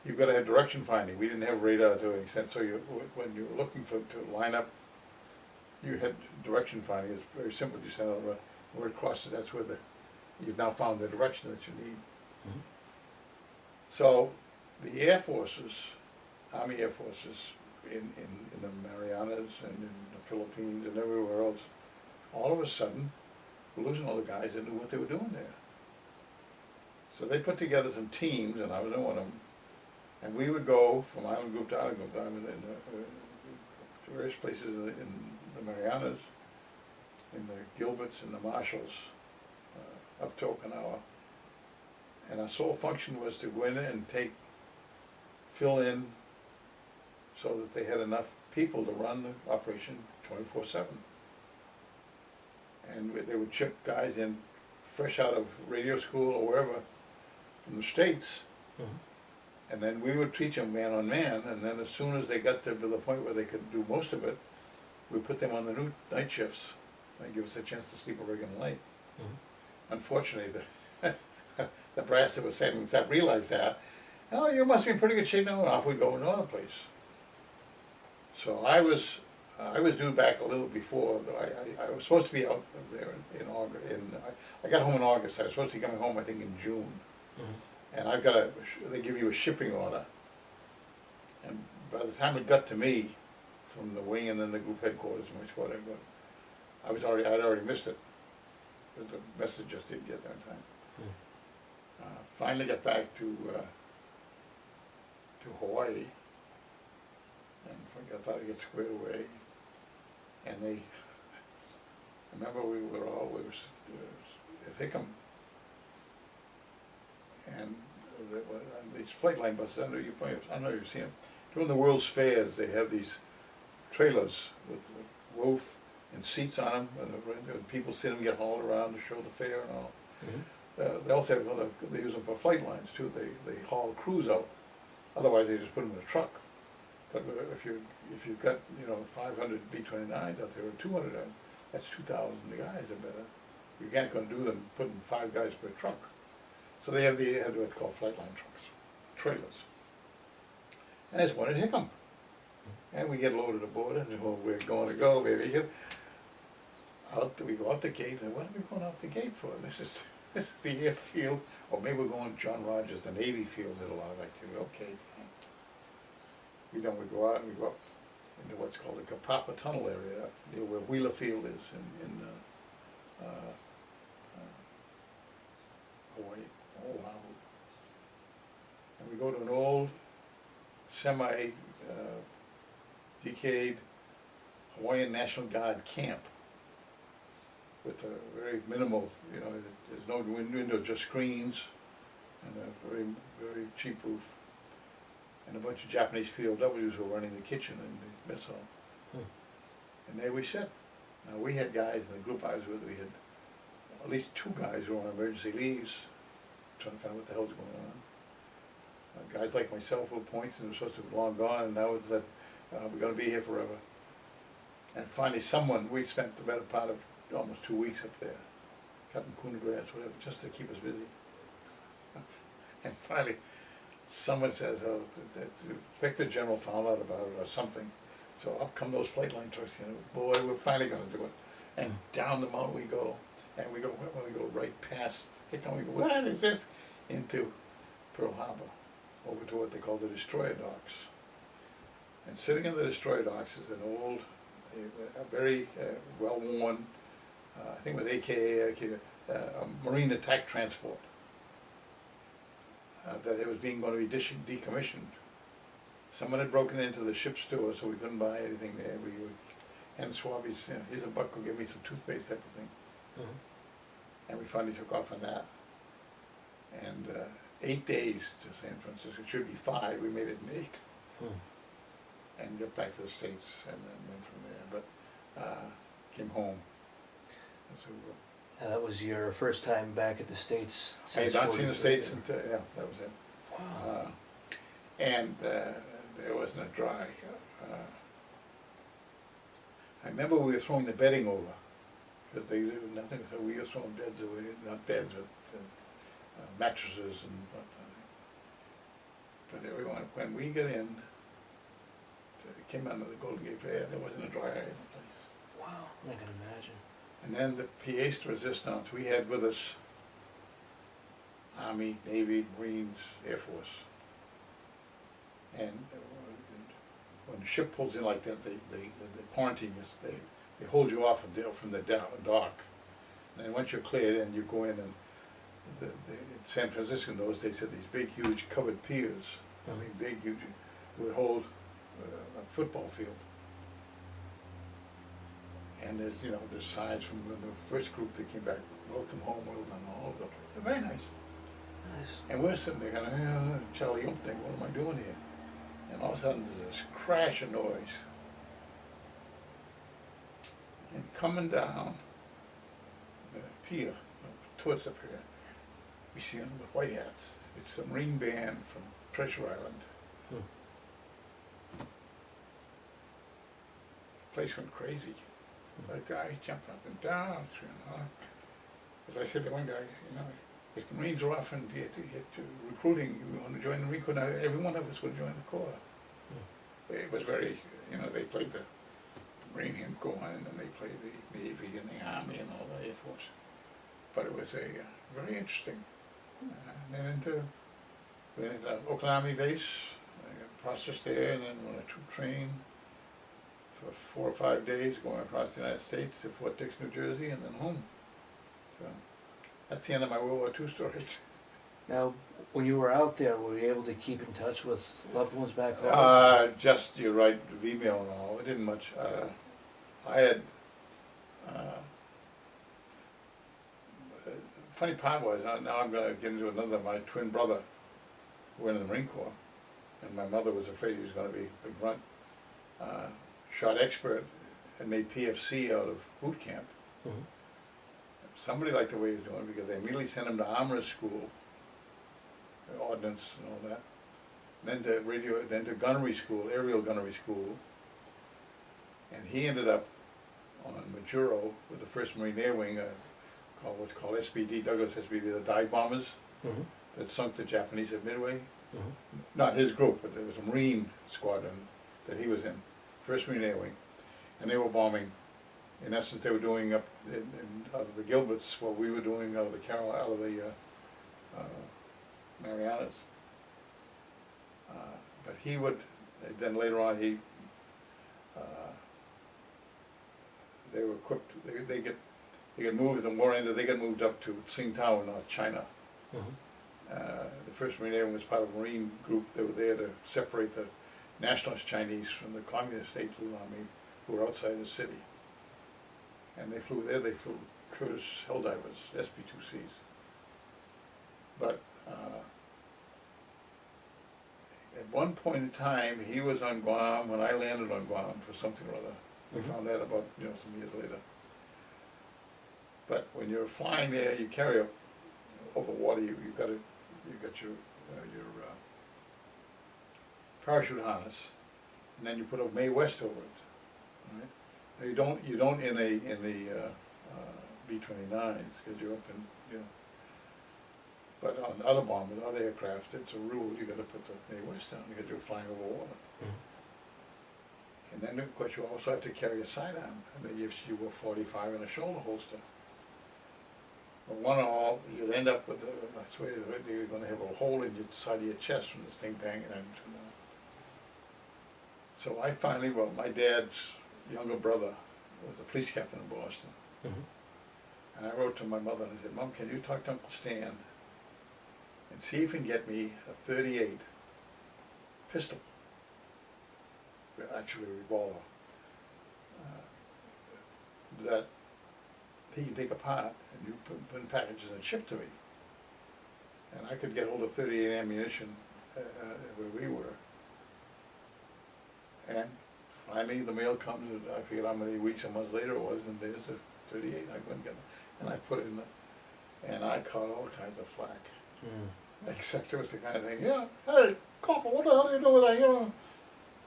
You've got to have direction finding. We didn't have radar to an extent, so when you were looking to line up, you had direction finding. It's very simple. You send out a word crosses. That's where you've now found the direction that you need. So the Air Forces, Army Air Forces in the Marianas and in the Philippines and everywhere else, all of a sudden were losing all the guys that knew what they were doing there. So they put together some teams, and I was in one of them, and we would go from island group to island group. I was in various places in the Marianas, in the Gilberts and the Marshalls, up to Okinawa. And our sole function was to go in and fill in so that they had enough people to run the operation 24/7. And they would ship guys in fresh out of radio school or wherever from the States. And then we would teach them man on man, and then as soon as they got to the point where they could do most of it, we put them on the new night shifts and give us a chance to sleep a regular night. Unfortunately, the brass that was setting us up realized that. Oh, you must be in pretty good shape now, and off we'd go to another place. So I was I was due back a little before, though I was supposed to be out there in August, I got home in August, I was supposed to be coming home, I think, in June. Mhm. And I've got they give you a shipping order. And by the time it got to me, from the wing and then the group headquarters and my squad, I'd already missed it. But the message just didn't get there in time. Finally got back to Hawaii, and I thought I'd get squared away. And I remember we were at Hickam, and these flight line buses, I don't know if you've seen them. During the World's Fairs, they have these trailers with a roof and seats on them, and people sit and get hauled around to show the fair and all. Mhm. They also have they use them for flight lines too. They haul crews out. Otherwise, they just put them in a truck. But if you've got 500 B-29s out there or 200 of them, that's 2,000 guys or better. You can't go and do them putting 5 guys per truck. So they have what's called flight line trucks, trailers. And there's one at Hickam. And we get loaded aboard, and we're going to go, baby. We go out the gate, and what are we going out the gate for? This is the airfield, or maybe we're going to John Rogers, the Navy field, did a lot of activity. Okay, fine. We go out and we go up into what's called the Kapapa Tunnel area, near where Wheeler Field is in Hawaii, Oahu. And we go to an old, decayed Hawaiian National Guard camp with a very minimal, there's no window, just screens, and a very, very cheap roof. And a bunch of Japanese POWs were running the kitchen and the mess hall. And there we sat. Now we had guys in the group I was with, we had at least 2 guys who were on emergency leaves, trying to find out what the hell's going on. Guys like myself were points and were supposed to be long gone, and now it's that we're going to be here forever. And finally we spent the better part of almost 2 weeks up there, cutting kuna grass, whatever, just to keep us busy. And finally, someone says, the Inspector General found out about it or something. So up come those flight line trucks, boy, we're finally going to do it. And down the mountain we go, and we go right past Hickam, we go, what is this? Into Pearl Harbor, over to what they call the destroyer docks. And sitting in the destroyer docks is an old, a very well-worn, I think it was AKA, a marine attack transport. That it was going to be decommissioned. Someone had broken into the ship store, so we couldn't buy anything there. We would hand swabbies, here's a buck, go get me some toothpaste, type of thing. And we finally took off on that. And 8 days to San Francisco. It should be 5. We made it in 8. And got back to the States, and then went from there. But came home. So, That was your first time back at the States I had since not seen the 43. States since, yeah, that was it. Wow. And there wasn't a dry. I remember we were throwing the bedding over, because there was nothing, so we were throwing beds away, not beds, but mattresses and whatnot. But everyone, when we got in, came out of the Golden Gate, there wasn't a dry eye in the place. Wow, I can imagine. And then the pièce de résistance, we had with us Army, Navy, Marines, Air Force. And when the ship pulls in like that, they quarantine you, they hold you off from the dock. And then once you're cleared in, you go in, and in San Francisco in those days had these big, huge covered piers. I mean, big, huge, it would hold a football field. And there's signs from the first group that came back, welcome home, well done, all over the place. They're very nice. Nice. And we're sitting there going, Charlie Ump thing, what am I doing here? And all of a sudden there's this crash of noise. And coming down the pier, towards the pier, we see them with white hats. It's the Marine band from Treasure Island. The place went crazy. That guy jumped up and down, as I said to one guy, if the Marines are offering to recruiting, you want to join the Marine Corps, now every one of us would join the Corps. It was very, they played the Marine and go on, and then they play the Navy and the Army and all the Air Force. But it was a very interesting. And then went into Oakland Army Base, I got processed there, and then on a troop train for 4 or 5 days, going across the United States to Fort Dix, New Jersey, and then home. So that's the end of my World War II stories. Now, when you were out there, were you able to keep in touch with loved ones back home? Just, you're right, email and all, it didn't much. I had, funny part was, now I'm going to get into another, my twin brother, who went in the Marine Corps, and my mother was afraid he was going to be a big runt, shot expert and made PFC out of boot camp. Mm-hmm. Somebody liked the way he was doing, because they immediately sent him to armorer's school, ordnance and all that. Then to gunnery school, aerial gunnery school. And he ended up on Majuro with the 1st Marine Air Wing, what's called SBD, Douglas SBD, the dive bombers Mm-hmm. that sunk the Japanese at Midway. Mm-hmm. Not his group, but there was a Marine squadron that he was in, 1st Marine Air Wing. And they were bombing. In essence, they were doing out of the Gilberts what we were doing out of the Marianas. But he would, then later on they were equipped, they get moved, the war ended, they got moved up to Tsingtao in North China. Mm-hmm. The 1st Marine Air Wing was part of a Marine group that were there to separate the nationalist Chinese from the communist state army who were outside the city. And they flew there, they flew Curtiss Helldivers, SB-2Cs. But at one point in time, he was on Guam when I landed on Guam for something or other. We Mhm. found that about, some years later. But when you're flying there, you carry over water. You got your parachute harness, and then you put a Mae West over it. Right? Now you don't in the B-29s, because you're up in But on other bombers, other aircraft, it's a rule. You got to put the Mae West down because you're flying over water. Mm-hmm. And then, of course, you also have to carry a sidearm, and they give you a 45 and a shoulder holster. But one and all, you'll end up with I swear, you're going to have a hole in your side of your chest from this thing banging into. So I finally, my dad's younger brother was a police captain in Boston. Mm-hmm. And I wrote to my mother and I said, Mom, can you talk to Uncle Stan and see if he can get me a 38 pistol, actually a revolver, that he can take apart and you put in packages and ship to me. And I could get hold of 38 ammunition where we were. And finally the mail comes, and I forget how many weeks or months later it was, and there's a 38, I couldn't get it. And I put it in and I caught all kinds of flack. Mm. Except it was the kind of thing, yeah, hey, Corporal, what the hell are you doing with that?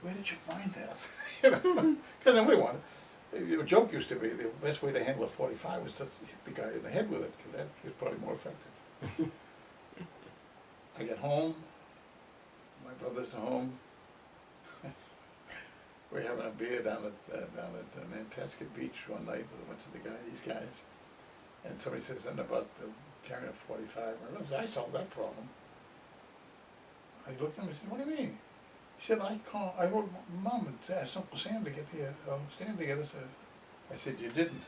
Where did you find that? Because nobody wanted. The joke used to be the best way to handle a 45 was to hit the guy in the head with it, because that was probably more effective. I get home, my brother's at home. We're having a beer down at Nantasket Beach one night with a bunch of these guys, and somebody says something about carrying a 45. I solved that problem. I looked at him and said, "What do you mean?" He said, I wrote Mom and asked Uncle Sam to get here, Stan to get us a. I said, "You didn't."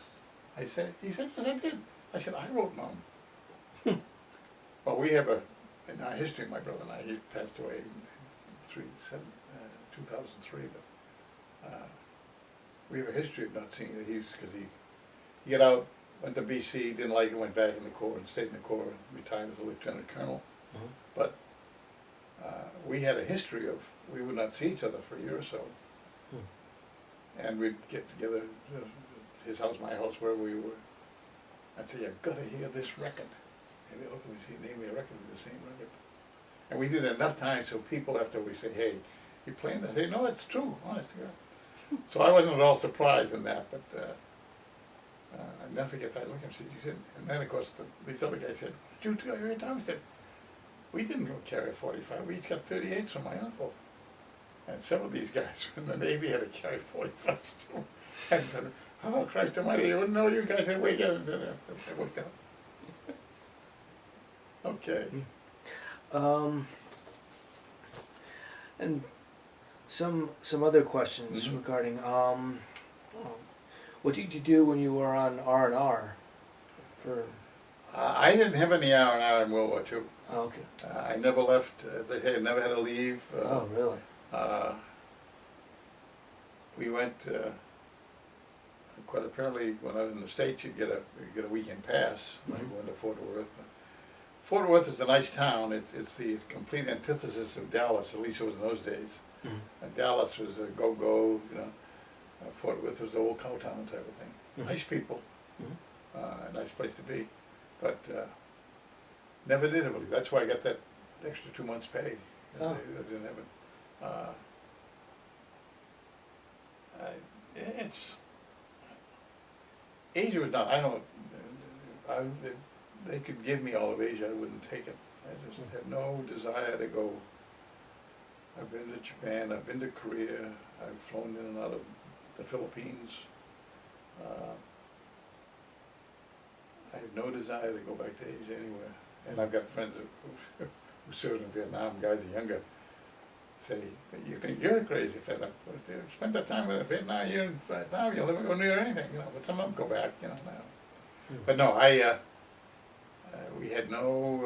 He said, "Yes, I did." I said, "I wrote Mom." Well, we have in our history, my brother and I, he passed away in 2003, but we have a history of not seeing it. Because he got out, went to BC, didn't like it, went back in the Corps and stayed in the Corps and retired as a lieutenant colonel. Mm-hmm. But we had a history of, we would not see each other for a year or so. And we'd get together, his house, my house, wherever we were. I'd say, "You've got to hear this record." And they look at me and say, "Name me a record with the same record." And we did it enough times so people after we say, "Hey, you playing that?" They say, "No, it's true, honest to God." So I wasn't at all surprised in that, but I'll never forget that look. I said, "You didn't." And then, of course, these other guys said, "Did you every time?" I said, "We didn't go carry a 45. We each got 38s from my uncle." And several of these guys in the Navy had to carry 45s too. And said, oh, Christ almighty, you wouldn't know you guys had wake up. They woke up. Okay. And some other questions Mhm. regarding what did you do when you were on R&R for? I didn't have any R&R in World War II. Oh, okay. I never left, as they say, I never had to leave. Oh, really? We went, quite apparently, when I was in the States, you get a weekend pass, like going to Fort Worth. Fort Worth is a nice town. It's the complete antithesis of Dallas, at least it was in those days. Dallas was a go-go, you know. Fort Worth was the old cow town type of thing. Nice people, a nice place to be, but never did it. That's why I got that extra 2 months' pay. Oh. I didn't have it. It's Asia was not. I don't. They could give me all of Asia. I wouldn't take it. I just have no desire to go. I've been to Japan. I've been to Korea. I've flown in and out of the Philippines. I have no desire to go back to Asia anywhere. And I've got friends who served in Vietnam. Guys are younger. Say that you think you're crazy fella. Spend that time in Vietnam. You're in Vietnam. You'll never go near anything. You know. But some of them go back. You know now. But no, we had no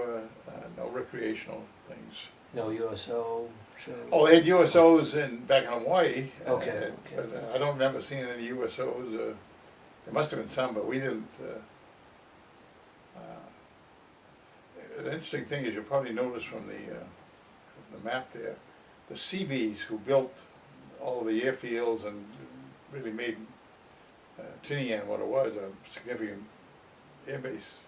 recreational things. No USO shows? Oh, they had USOs back in Hawaii. Okay. But I don't remember seeing any USOs. There must have been some, but we didn't. The interesting thing is, you'll probably notice from the map there, the Seabees who built all the airfields and really made Tinian what it was, a significant airbase.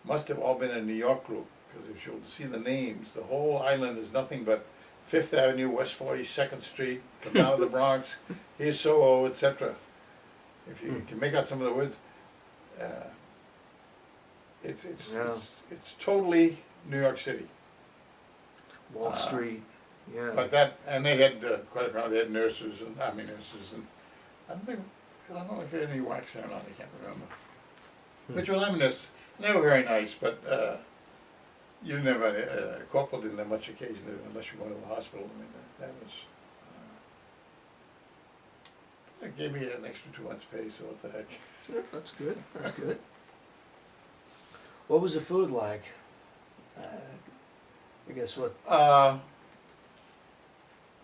Must have all been a New York group, because if you'll see the names, the whole island is nothing but Fifth Avenue, West 42nd Street, come down to the Bronx, here's Soho, etc. If you can make out some of the words, it's totally New York City. Wall Street, yeah. But they had quite a crowd. They had nurses and army nurses, and I don't know if they had any wax there or not. I can't remember. But your army nurses, they were very nice, but you never corporal didn't have much occasion to, unless you're going to the hospital. I mean, that was. It gave me an extra 2 months' pay, so what the heck. Yeah, that's good. That's good. What was the food like? I guess what?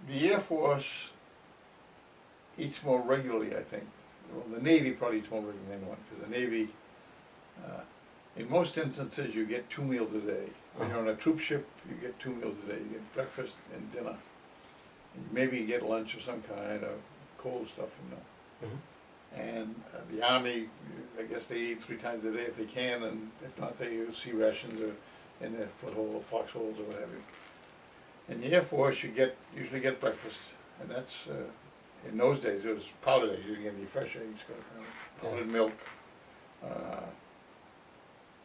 The Air Force eats more regularly, I think. Well, the Navy probably eats more regularly than anyone, because the Navy, in most instances, you get 2 meals a day. When you're on a troop ship, you get 2 meals a day. You get breakfast and dinner. And maybe you get lunch of some kind, or cold stuff, you know. And the Army, I guess they eat 3 times a day if they can, and if not, they use sea rations or in their foothold or foxholes or whatever. In the Air Force, you usually get breakfast, and that's in those days it was powdered eggs. You didn't get any fresh eggs, powdered milk,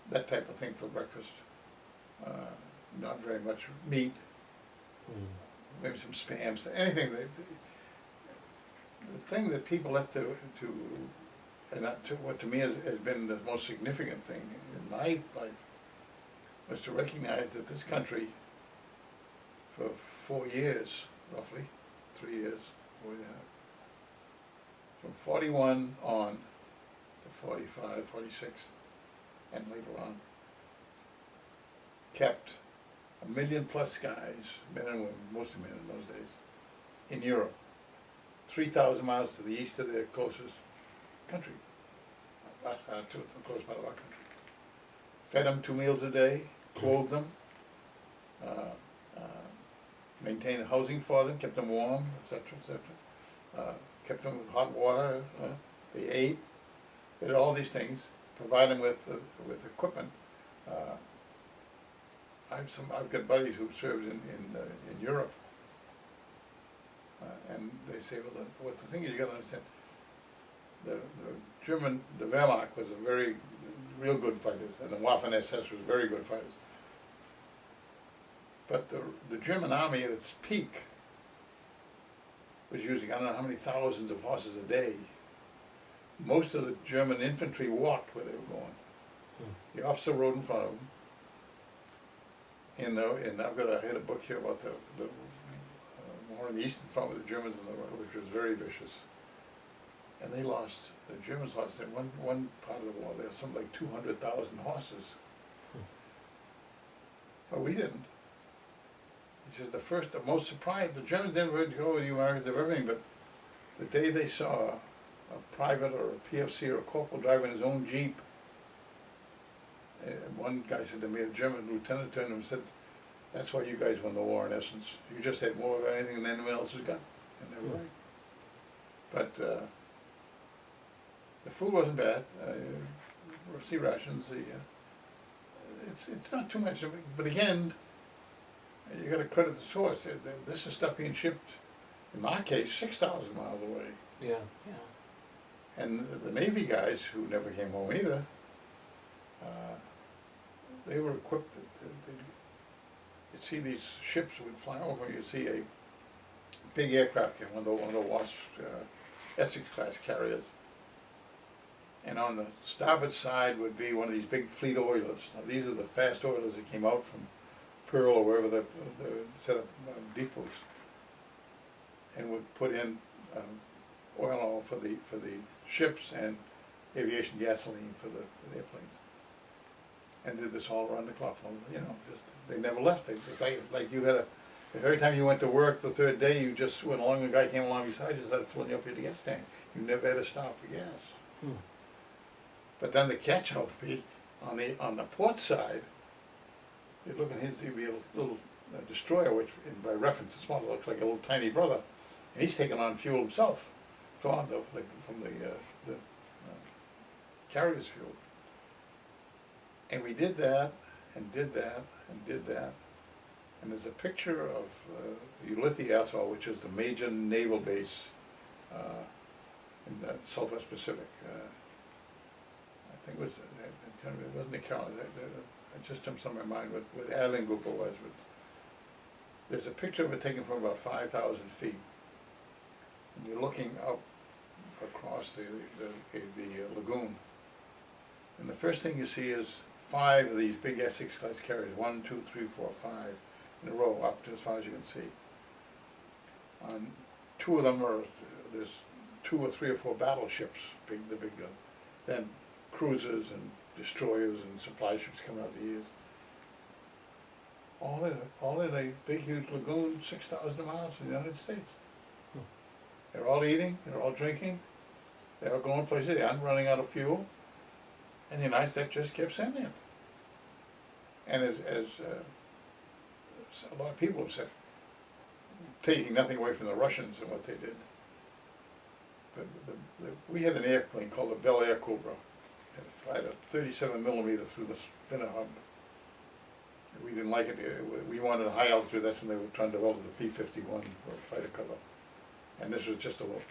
that type of thing for breakfast. Not very much meat, maybe some spams, anything that. The thing that people have and what to me has been the most significant thing in my life, was to recognize that this country, for 4 years, roughly, 3 years, 4 and a half, from 41 on to 45, 46, and later on, kept 1 million plus guys, men and women, mostly men in those days, in Europe. 3,000 miles to the east of their closest country, to the closest part of our country. Fed them 2 meals a day, clothed them, maintained housing for them, kept them warm, etc., etc. Kept them with hot water. They ate. They did all these things. Provide them with equipment. I've got buddies who served in Europe. And they say, well, what the thing is, you got to understand, the Wehrmacht was real good fighters, and the Waffen-SS was very good fighters. But the German army at its peak was using I don't know how many thousands of horses a day. Most of the German infantry walked where they were going. The officer rode in front of them. And I had a book here about the war on the Eastern Front with the Germans in the war, which was very vicious. And the Germans lost in one part of the war, there was something like 200,000 horses. But we didn't. Which is the most surprised. The Germans didn't really go with the Americans of everything, but the day they saw a private or a PFC or a corporal driving his own Jeep, one guy said to me, a German lieutenant turned to him and said, "That's why you guys won the war in essence. You just had more of anything than anyone else has got." And they were right. But the food wasn't bad. Sea rations. It's not too much, but again, you got to credit the source. This is stuff being shipped, in my case, 6,000 miles away. Yeah, yeah. And the Navy guys, who never came home either, they were equipped. You'd see these ships would fly over, and you'd see a big aircraft carrier, one of the Wasp Essex-class carriers. And on the starboard side would be one of these big fleet oilers. Now these are the fast oilers that came out from Pearl or wherever they set up depots, and would put in oil for the ships and aviation gasoline for the airplanes, and did this all around the clock. Just they never left. They just like you had if every time you went to work the third day, you just went along, a guy came along beside you, started filling you up your gas tank. You never had to stop for gas. But then the catch-out would be on the port side. You'd look at he'd be a little destroyer, which by reference to small looks like a little tiny brother, and he's taking on fuel himself from the carrier's fuel. And we did that, and did that, and did that. And there's a picture of Ulithi Atoll, which is the major naval base in the Southwest Pacific. I think it wasn't the Carolina. It just jumps on my mind what Allen Grouper was. But there's a picture of it taken from about 5,000 feet, and you're looking up across the lagoon, and the first thing you see is 5 of these big Essex-class carriers, 1, 2, 3, 4, 5, in a row up to as far as you can see. On 2 of them there's 2 or 3 or 4 battleships, the big gun. Then cruisers and destroyers and supply ships coming out the ears. All in a big huge lagoon 6,000 miles from the United States. They're all eating, they're all drinking, they're all going places, they aren't running out of fuel, and the United States just kept sending it. And as a lot of people have said, taking nothing away from the Russians and what they did, but we had an airplane called the Bel Air Cobra. It had a 37 millimeter through the spinner hub. We didn't like it. We wanted a high altitude. That's when they were trying to develop the P-51 for fighter cover. And this was just a little.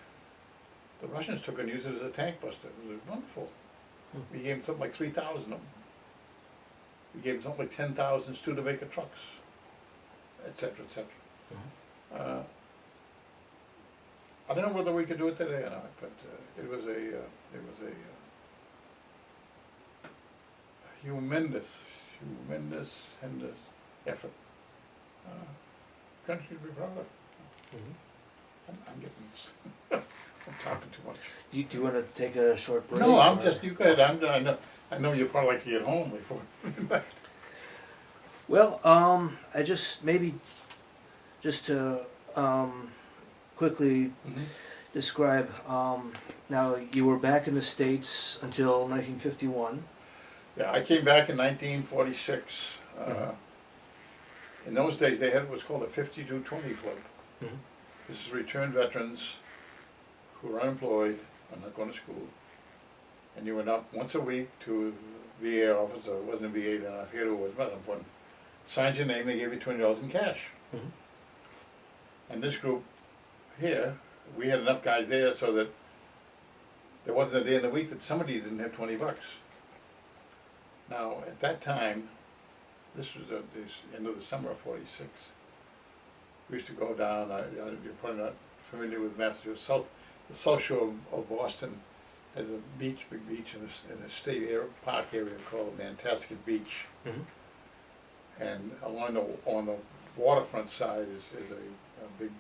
The Russians took and used it as a tank buster. It was wonderful. We gave them something like 3,000 of them. We gave them something like 10,000 Studebaker trucks, etc., etc. I don't know whether we could do it today or not, but it was a humongous effort. Country to be proud of. I'm getting. I'm talking too much. Do you want to take a short break? No, I'm just. You could. I know you'd probably like to get home before. Well, I just to quickly describe. Now you were back in the States until 1951. Yeah, I came back in 1946. In those days, they had what's called a 5220 club. This is returned veterans who were unemployed and not going to school. And you went up once a week to a VA office, or it wasn't a VA then, I forget who it was, but important. Signed your name, they gave you $20 in cash. And this group here, we had enough guys there so that there wasn't a day in the week that somebody didn't have 20 bucks. Now, at that time, this was the end of the summer of '46, We used to go down, you're probably not familiar with Massachusetts, the south shore of Boston has a beach, big beach in a state park area called Nantasket Beach. Mhm. And on the waterfront side is a big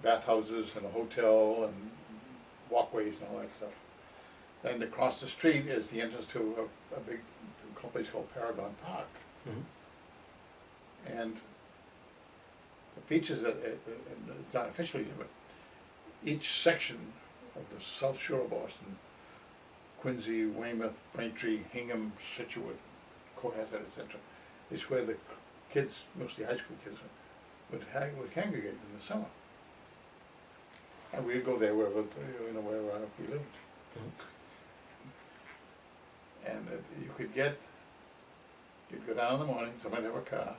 bathhouses and a hotel and walkways and all that stuff. Then across the street is the entrance to a big place called Paragon Park. Mhm. And the beaches, not officially, but each section of the South Shore of Boston, Quincy, Weymouth, Braintree, Hingham, Situate, Cohasset, etc., is where the kids, mostly high school kids, would congregate in the summer. And we'd go there wherever we lived. Mhm. And you'd go down in the morning, somebody'd have a car,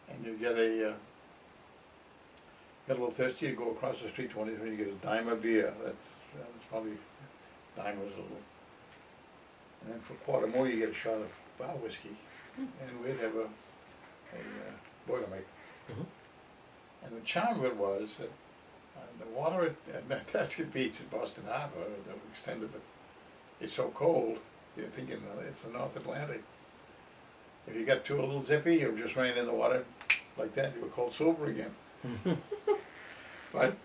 and you'd get a little thirsty, you'd go across the street to one of these, and you get a dime of beer. That's probably, dime was a little. And then for a quarter more, you get a shot of bar whiskey, and we'd have a Boilermaker. Mhm. And the charm of it was that the water at Nantasket Beach at Boston Harbor, the extent of it, is so cold, you're thinking it's the North Atlantic. If you got too a little zippy, you just ran in the water like that, you were cold sober again. But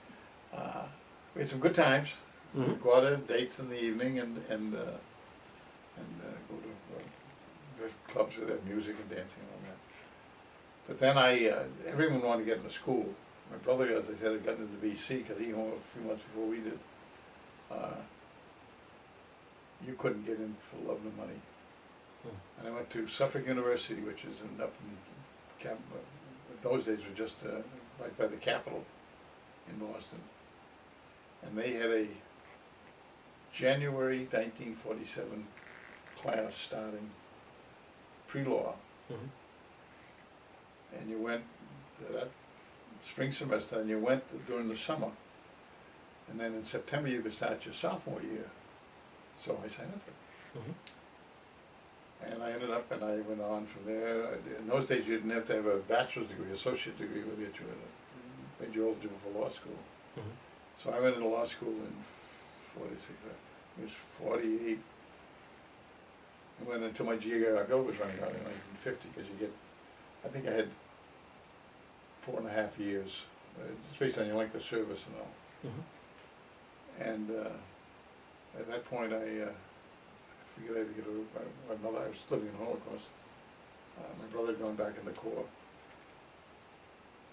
we had some good times. Mhm. We'd go out on dates in the evening and go to clubs with that music and dancing and all that. But then everyone wanted to get into school. My brother, as I said, had gotten into BC because he went a few months before we did. You couldn't get in for love nor money. And I went to Suffolk University, which is up in those days were just right by the Capitol in Boston. And they had a January 1947 class starting pre-law. Mhm. And you went that spring semester, and you went during the summer. And then in September you could start your sophomore year. So I signed up for it. Mhm. And I ended up, and I went on from there. In those days, you didn't have to have a bachelor's degree, associate degree, would get you made you eligible for law school. Mhm. So I went into law school in 46, it was 48. I went until my GI Bill was running out in 1950, because you get, I think I had 4.5 years. It's based on your length of service and all. Mhm. And at that point, I forget I get my mother. I was living in the Holocaust. My brother had gone back in the Corps,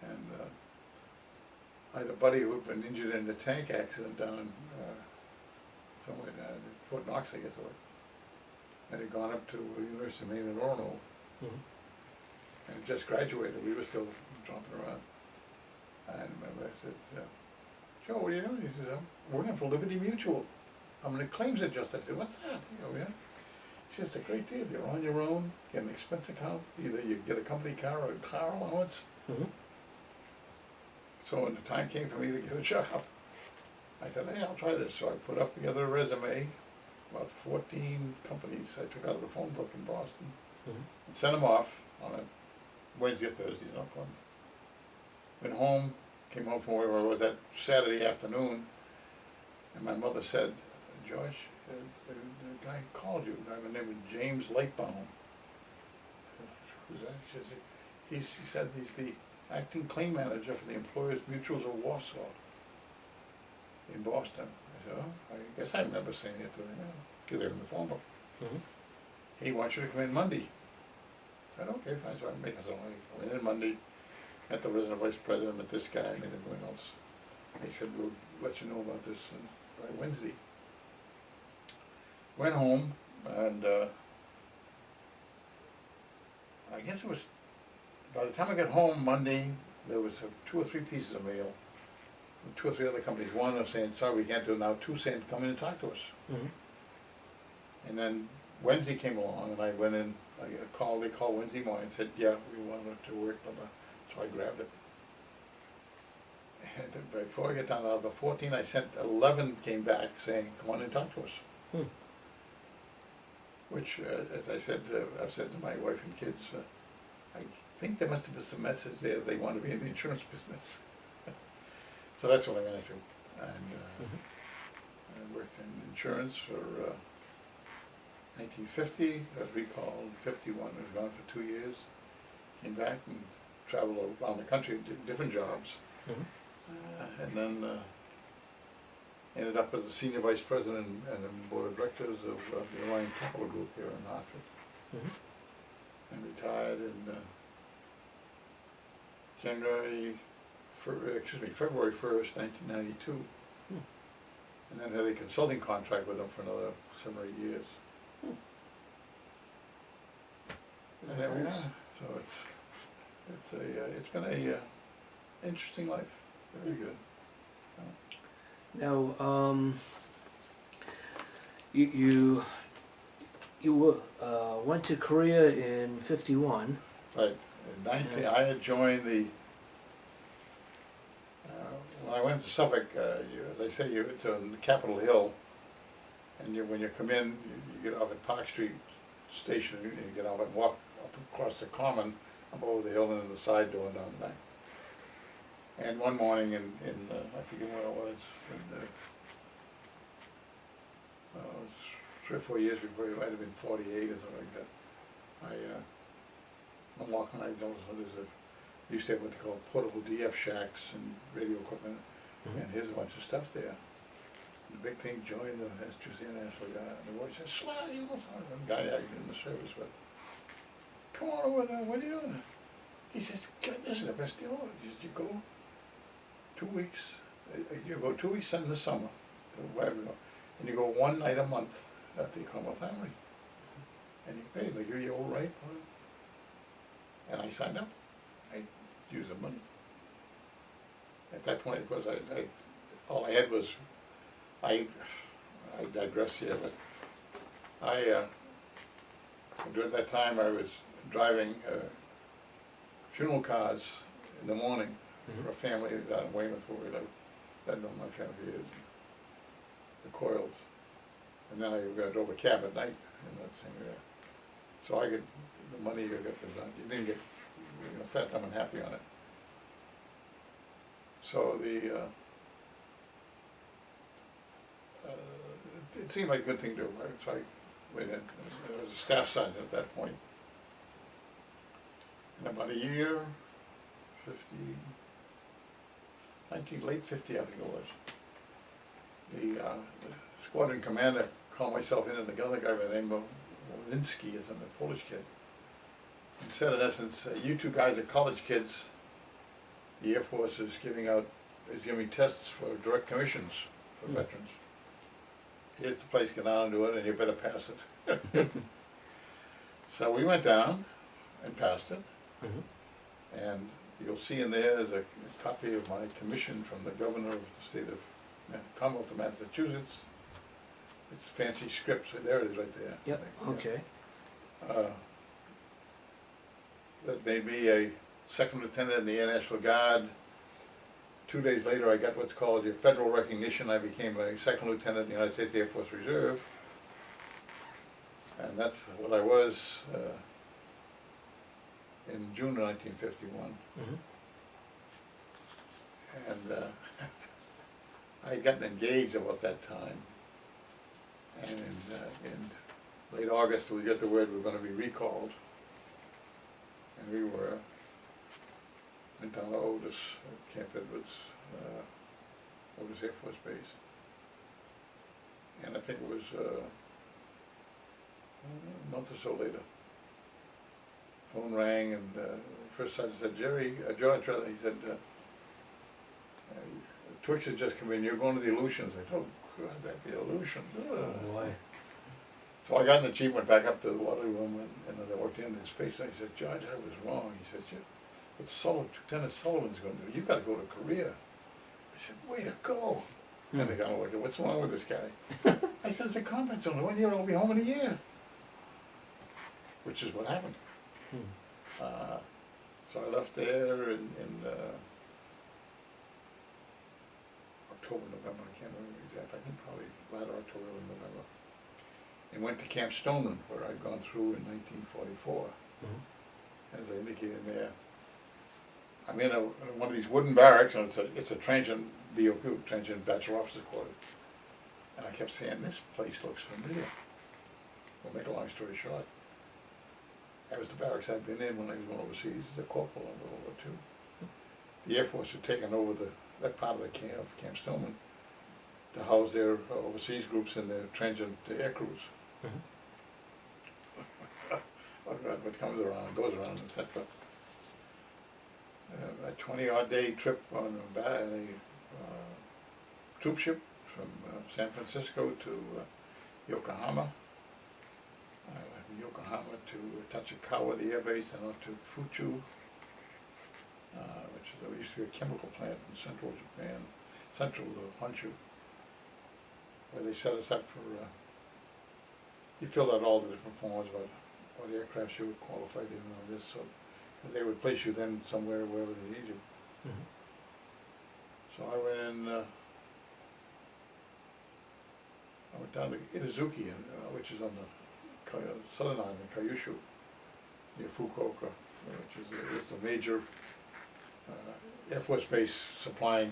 and I had a buddy who had been injured in the tank accident down somewhere down in Fort Knox, I guess it was, and had gone up to the University of Maine in Orono, Mhm. and had just graduated. We were still jumping around. And I remember I said, "Joe, what are you doing?" He said, "I'm working for Liberty Mutual. I'm a claims adjuster." I said, "What's that?" Yeah. He said, "It's a great deal. You're on your own, get an expense account, either you get a company car or a car allowance." Mhm. So when the time came for me to get a job, I thought, "Hey, I'll try this." So I put up together a resume, about 14 companies I took out of the phone book in Boston, Mhm. and sent them off on a Wednesday or Thursday, no problem. Went home, came home from where I was that Saturday afternoon, and my mother said, "George, the guy called you, a guy by the name of James Lightbaum." Who's that? He said he's the acting claim manager for the Employers Mutuals of Warsaw in Boston. I said, "Oh, I guess I remember saying it to them, because they're in the phone book." Mhm. "He wants you to come in Monday." I said, "Okay, fine." So I make it so I went in Monday, met the resident vice president, met this guy, met everyone else. And he said, "We'll let you know about this by Wednesday." Went home, and I guess it was, by the time I got home Monday, there was 2 or 3 pieces of mail from 2 or 3 other companies. One was saying, "Sorry, we can't do it now." 2 saying, "Come in and talk to us." Mhm. And then Wednesday came along, and I went in, they called Wednesday morning and said, "Yeah, we wanted to work," blah, blah. So I grabbed it. And before I get down to the 14, I sent 11 came back saying, "Come on and talk to us." Hmm. Which, as I've said to my wife and kids, I think there must have been some message there, they want to be in the insurance business. So that's what I got into, and I worked in insurance for 1950, I was recalled, 51, I was gone for 2 years, came back and traveled around the country, did different jobs, and then ended up as the senior vice president and the board of directors of the Orion Capital Group here in Hartford, and retired in February 1st, 1992. And then had a consulting contract with them for another 7 or 8 years. And there we are. So it's been a interesting life. Very good. Now, you went to Korea in '51. Right. I had joined the. When I went to Suffolk, as I say, it's on Capitol Hill, and when you come in, you get off at Park Street Station, and you get out and walk up across the Common, up over the hill, and in the side door and down the back. And one morning I forget where it was, it was 3 or 4 years before, it might have been 48 or something like that. I'm walking, I noticed they used to have what they call portable DF shacks and radio equipment, and here's a bunch of stuff there. And the big thing, join the National Guard, and the boy says, "Sly, you go find a guy acting in the service, but come on over there, what are you doing?" He says, "This is the best deal." He says, "You go 2 weeks, you go 2 weeks in the summer, wherever you go, and you go 1 night a month at the Commonwealth Armory, and you pay, they give you all right." And I signed up. I used the money. At that point, of course, all I had was, I digress here, but during that time I was driving funeral cars in the morning for a family down in Weymouth where we lived. I'd known my family for years, the Coils. And then I drove a cab at night in that same area. So I could, the money you got was not, you didn't get fat, dumb, and happy on it. So it seemed like a good thing to do. So I went in. I was a staff sergeant at that point. In about a year, late 50, I think it was. The squadron commander called myself in, and the other guy by the name of Linsky, is a Polish kid. He said, in essence, "You two guys are college kids. The Air Force is giving tests for direct commissions for veterans. Here's the place, get down and do it, and you better pass it." So we went down and passed it. And you'll see in there is a copy of my commission from the governor of the state of Commonwealth of Massachusetts. It's fancy script, so there it is right there. Yep, okay. That made me a second lieutenant in the Air National Guard. 2 days later, I got what's called your federal recognition. I became a second lieutenant in the United States Air Force Reserve. And that's what I was in June of 1951. And I had gotten engaged about that time. And in late August, we got the word we were going to be recalled. And we went down to Otis, Camp Edwards, Otis Air Force Base. And I think it was a month or so later. Phone rang, and first I said, George, he said, Twix had just come in, you're going to the Aleutians. I thought, oh, God, that'd be Aleutians. Oh boy. So I got in the Jeep, went back up to the water room, and as I walked in his face, and I said, "George, I was wrong." He said, "What's Lieutenant Sullivan's going to do? You got to go to Korea." I said, "Way to go." And they kind of looked at, "What's wrong with this guy?" I said, "It's a combat zone. 1 year, I'll be home in a year." Which is what happened. So I left there in October, November, I can't remember exactly. I think probably latter October, early November. And went to Camp Stoneman, where I'd gone through in 1944. as I indicated there. I'm in one of these wooden barracks, and it's a transient BOQ, transient bachelor officers quarters. And I kept saying, this place looks familiar. We'll make a long story short. That was the barracks I'd been in when I was going overseas as a corporal in World War II. The Air Force had taken over that part of the Camp Stillman, to house their overseas groups and their transient air crews. What comes around goes around, etc. A 20-odd day trip on a troop ship from San Francisco to Yokohama. From Yokohama to Tachikawa, the air base, and up to Fuchu, which used to be a chemical plant in central Japan, central Honshu, where they set us up for, you filled out all the different forms about what aircraft you were qualified in and all this, so, because they would place you then somewhere, wherever they need you. So I went in, I went down to Itazuki, which is on the southern island, Kyushu, near Fukuoka, which is it's a major Air Force base supplying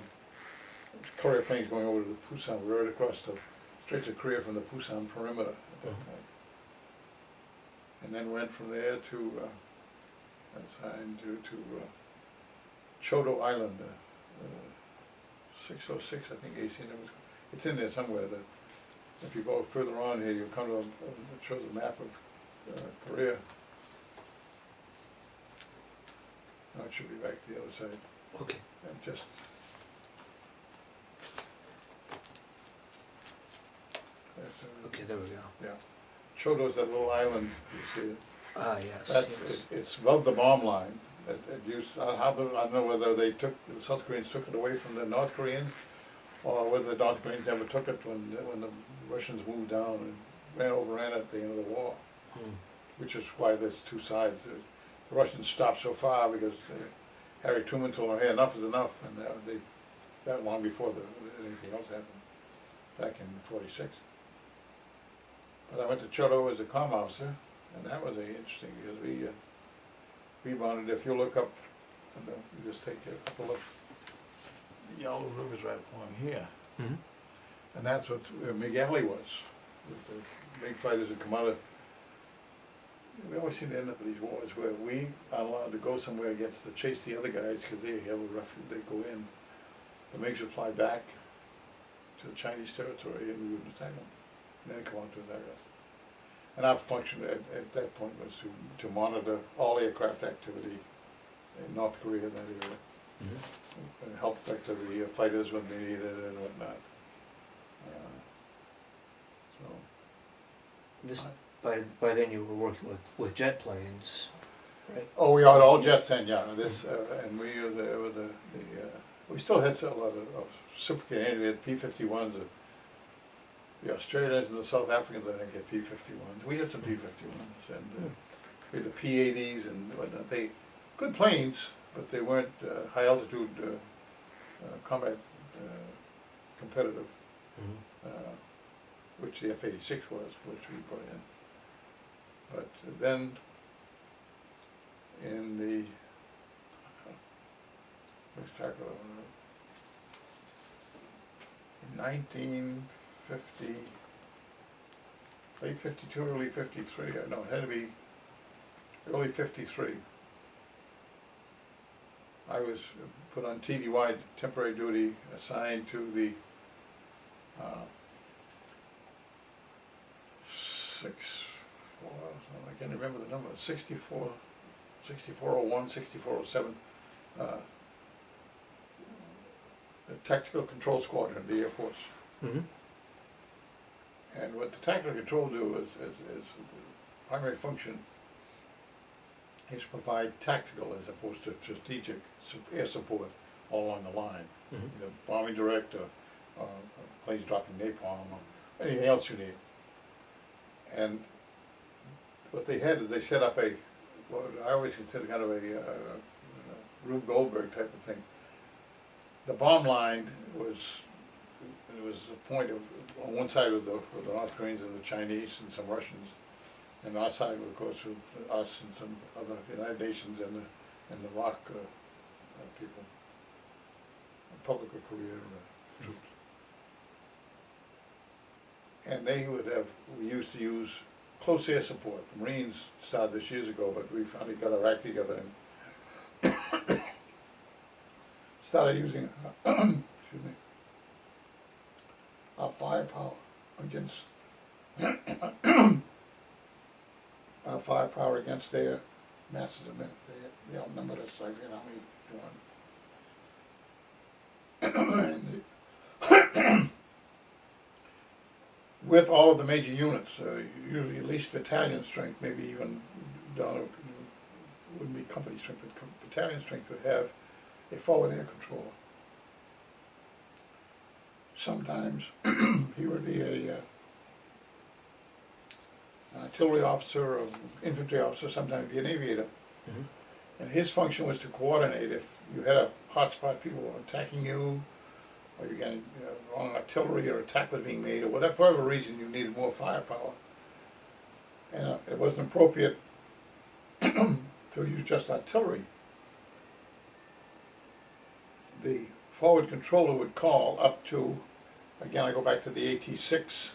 courier planes going over to the Busan. We were right across the Straits of Korea from the Busan perimeter at that time. And then went from there to, assigned to Chodo Island, 606, I think AC numbers. It's in there somewhere. If you go further on here, you'll come to it shows a map of Korea. No, it should be back to the other side. Okay. And just Okay, there we go. yeah. Chodo's that little island, you see it. Ah, yes. It's above the bomb line. I don't know whether the South Koreans took it away from the North Koreans, or whether the North Koreans never took it when the Russians moved down and overran it at the end of the war. Which is why there's two sides. The Russians stopped so far because Harry Truman told them, hey, enough is enough, and that long before anything else happened, back in '46. But I went to Chodo as a comm officer, and that was interesting because we bonded. If you look up, and you just take a couple of the yellow rivers right along here, and that's what McGalley was. With the big fighters that come out of. We always seem to end up with these wars where we are allowed to go somewhere against to chase the other guys because they have a refuge. They go in. The MiGs would fly back to the Chinese territory, and we would attack them. And then come on to attack us. And our function at that point was to monitor all aircraft activity in North Korea in that area, and help vector the fighters when they needed it and whatnot. By then you were working with jet planes, right? Oh, we had all jets then, yeah. And we we still had a lot of reciprocating. We had P-51s. The Australians and the South Africans, I think, had P-51s. We had some P-51s, and we had the P-80s and whatnot. They good planes, but they weren't high altitude combat competitive, which the F-86 was, which we brought in. But then, in the let's track it over. 1950, late 52, early 53. No, it had to be early 53. I was put on TDY, temporary duty, assigned to the I can't remember the number, 6401, 6407, the Tactical Control Squadron of the Air Force. And what the Tactical Control do is the primary function is provide tactical as opposed to strategic air support all along the line. Either bombing direct or planes dropping napalm or anything else you need. And what they had is they set up what I always consider kind of a Rube Goldberg type of thing. The bomb line was a point of on one side of the North Koreans and the Chinese and some Russians, And our side, of course, with us and some other United Nations and the ROC people, public or career troops. And they would have, we used to use close air support. The Marines started this years ago, but we finally got our act together and started using excuse me, our firepower against our firepower against their masses of men. They outnumbered us, I forget how many to one. And with all of the major units, usually at least battalion strength, maybe even down, wouldn't be company strength, but battalion strength would have a forward air controller. Sometimes he would be an artillery officer or infantry officer, sometimes be an aviator. Mhm. And his function was to coordinate if you had a hotspot, people were attacking you, or you're getting wrong artillery, or attack was being made, or whatever, for whatever reason you needed more firepower. And it wasn't appropriate to use just artillery. The forward controller would call up to, again I go back to the AT-6,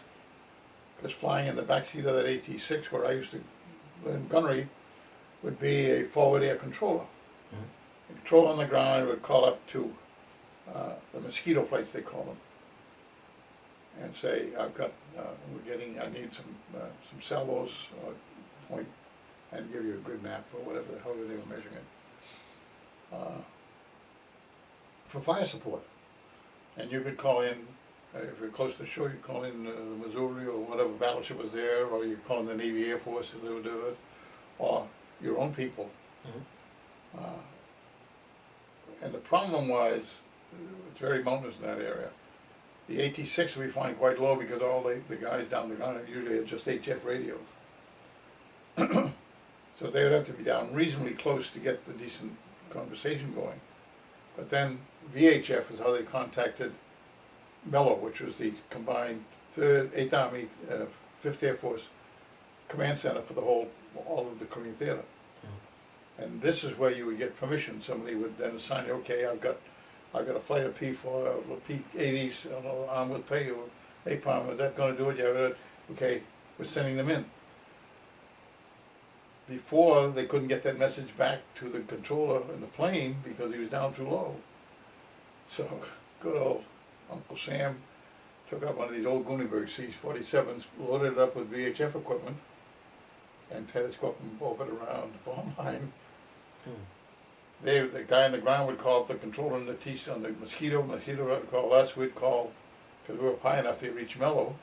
because flying in the backseat of that AT-6 where I used to in gunnery would be a forward air controller. Mhm. The controller on the ground would call up to the mosquito flights they call them, and say, I've got, I need some salvos, point, and give you a grid map or whatever, however they were measuring it, for fire support. And you could call in, if you're close to shore, you call in the Missouri or whatever battleship was there, or you call in the Navy Air Force if they would do it, or your own people. Mhm. And the problem was, it's very mountainous in that area. The AT-6 we find quite low because all the guys down the ground usually had just HF radios. So they would have to be down reasonably close to get the decent conversation going. But then VHF is how they contacted Mello, which was the combined 3rd, 8th Army, 5th Air Force command center for all of the Korean theater. And this is where you would get permission. Somebody would then assign you, okay, I've got a flight of P4, P-80s, armed with pay or APOM, is that going to do it? Yeah, okay, we're sending them in. Before, they couldn't get that message back to the controller in the plane because he was down too low. So, good old Uncle Sam took up one of these old Goonenberg C-47s, loaded it up with VHF equipment, and telescope and orbit around the bomb line. The guy on the ground would call up the controller on the mosquito would call us, we'd call, because we were high enough to reach Mello.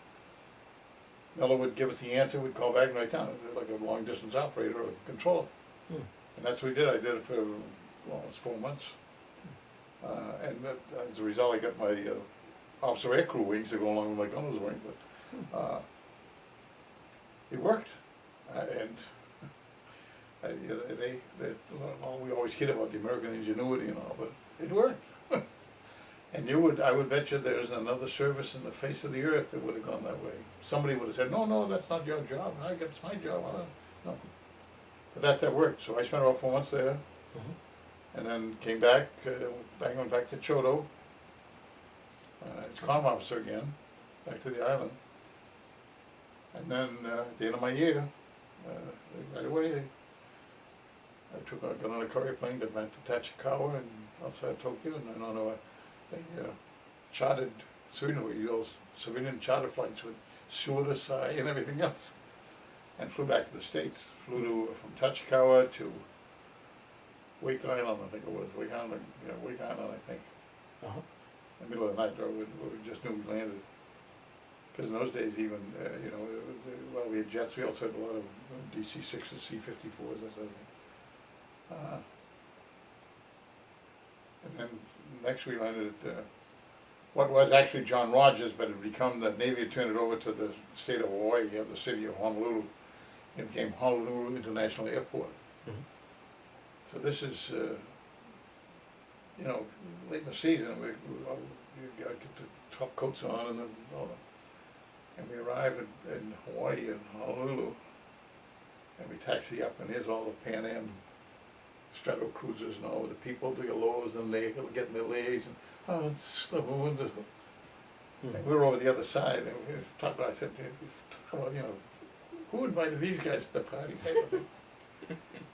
Mello would give us the answer, we'd call back and write down, like a long distance operator or controller. And that's what we did. I did it for, well, it was 4 months. And as a result I got my officer aircrew wings to go along with my gunner's wing, but it worked. And we always kid about the American ingenuity and all, but it worked. And I would bet you there's another service in the face of the earth that would have gone that way. Somebody would have said, no, that's not your job. It's my job. No. But that worked. So I spent about 4 months there, and then came back, went back to Chodo, as comm officer again, back to the island. And then at the end of my year, right away, I got on a courier plane, got back to Tachikawa and outside Tokyo, and then on a chartered civilian charter flights with Suda, Sai, and everything else, and flew back to the States. Flew from Tachikawa to Wake Island, I think it was, Wake Island, I think. In the middle of the night, we just knew we landed. Because in those days, even, while we had jets, we also had a lot of DC-6s, C-54s, that sort of thing. And then next we landed at what was actually John Rogers, but it had become, the Navy had turned it over to the state of Hawaii, the city of Honolulu. It became Honolulu International Airport. So this is, late in the season, you got to get the top coats on and all that. And we arrived in Hawaii, in Honolulu, and we taxi up, and here's all the Pan Am straddle cruisers and all the people, the lows, and they getting their legs, and oh, it's so wonderful. And we were over the other side, and we talked about, I said, well, who invited these guys to the party type of thing?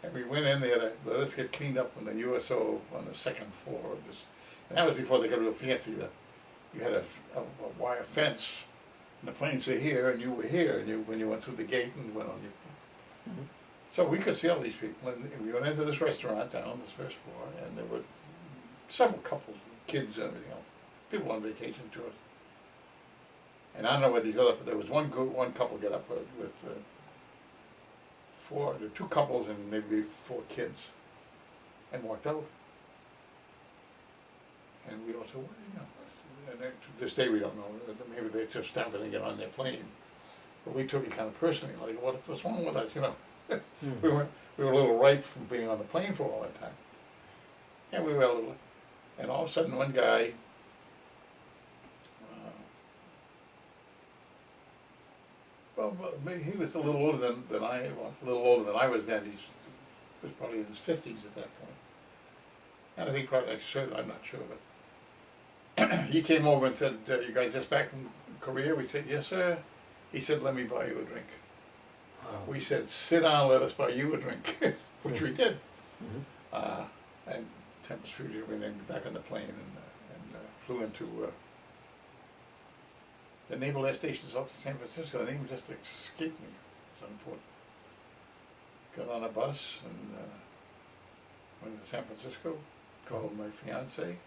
And we went in there to let us get cleaned up on the USO on the second floor of this. And that was before they got real fancy. You had a wire fence, and the planes were here, and you were here, and when you went through the gate and went on your. So we could see all these people, and we went into this restaurant down on this first floor, and there were several couples, kids and everything else, people on vacation tours. And I don't know what there was one couple get up with two couples and maybe 4 kids, and walked out. And we all said, and then to this day we don't know, maybe they just happened to get on their plane. But we took it kind of personally, like, what's wrong with us, We were a little ripe from being on the plane for all that time. And we were a little, and all of a sudden one guy, he was a little older than I was then. He was probably in his 50s at that point. And I think probably, I'm not sure, but he came over and said, you guys just back from Korea? We said, yes, sir. He said, let me buy you a drink. We said, sit down, let us buy you a drink, which we did. And Tempest Fuji, we then got back on the plane and flew into the Naval Air Station south of San Francisco. The name just escaped me. It was unimportant. Got on a bus and went to San Francisco, called my fiance.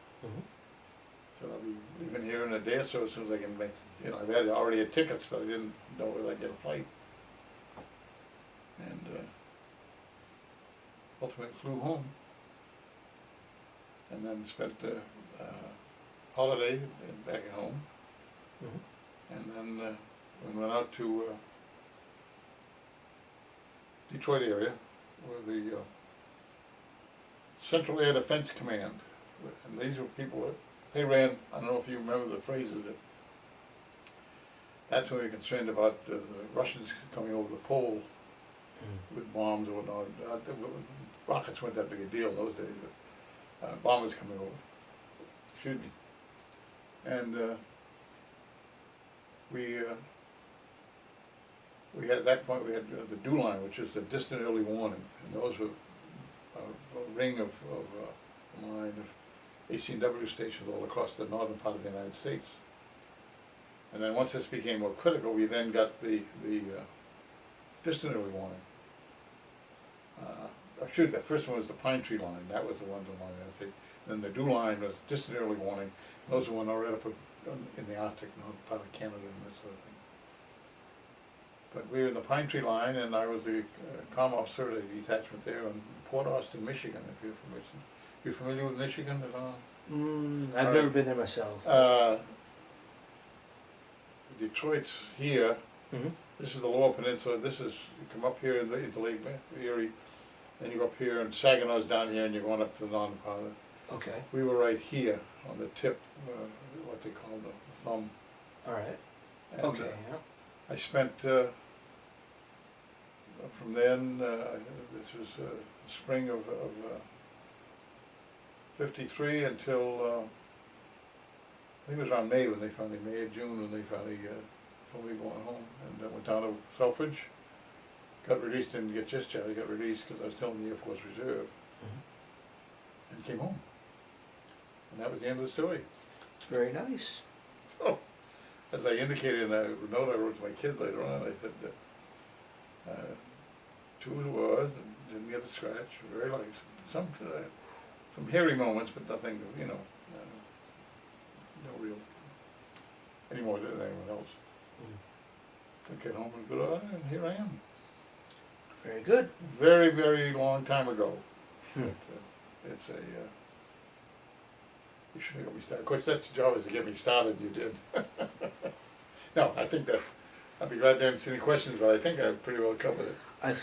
Said, I'll be leaving here in a day or so as soon as I can make, I've had already had tickets, but I didn't know whether I'd get a flight. And ultimately flew home. And then spent the holiday back at home. And then we went out to Detroit area, where the Central Air Defense Command, and these were people, they ran, I don't know if you remember the phrases, that's when we were concerned about the Russians coming over the pole with bombs or whatnot. Rockets weren't that big a deal in those days, but bombers coming over. Excuse me. And we had, at that point, we had the DEW line, which is the distant early warning, and those were a ring of a line of AC&W stations all across the northern part of the United States. And then once this became more critical, we then got the distant early warning. Actually, the first one was the Pine Tree line. That was the one along the United States. Then the DEW line was distant early warning. Those were one right up in the Arctic, northern part of Canada and that sort of thing. But we were in the Pine Tree line, and I was the comm officer of the detachment there in Port Austin, Michigan. If you're familiar, you familiar with Michigan at all? I've never been there myself. Detroit's here. This is the Lower Peninsula. This is, you come up here into Lake Erie, then you go up here, and Saginaw's down here, and you're going up to the northern part of it. Okay. We were right here on the tip, what they call the thumb. All right. And, Okay. Yeah. I spent from then. This was spring of '53 until I think it was around May when they finally June when they finally told me going home, and I went down to Selfridge. Got released, didn't get discharged. I got released because I was still in the Air Force Reserve, and came home. And that was the end of the story. Very nice. So, as I indicated in a note I wrote to my kids later on, I said, 2 wars, and didn't get a scratch, very light. Some hairy moments, but nothing, no real, any more than anyone else. Took it home and good on, and here I am. Very good. Very, very long time ago. But, it's a, you should have got me started. Of course, that's your job is to get me started, and you did. No, I think I'd be glad to answer any questions, but I think I pretty well covered it. I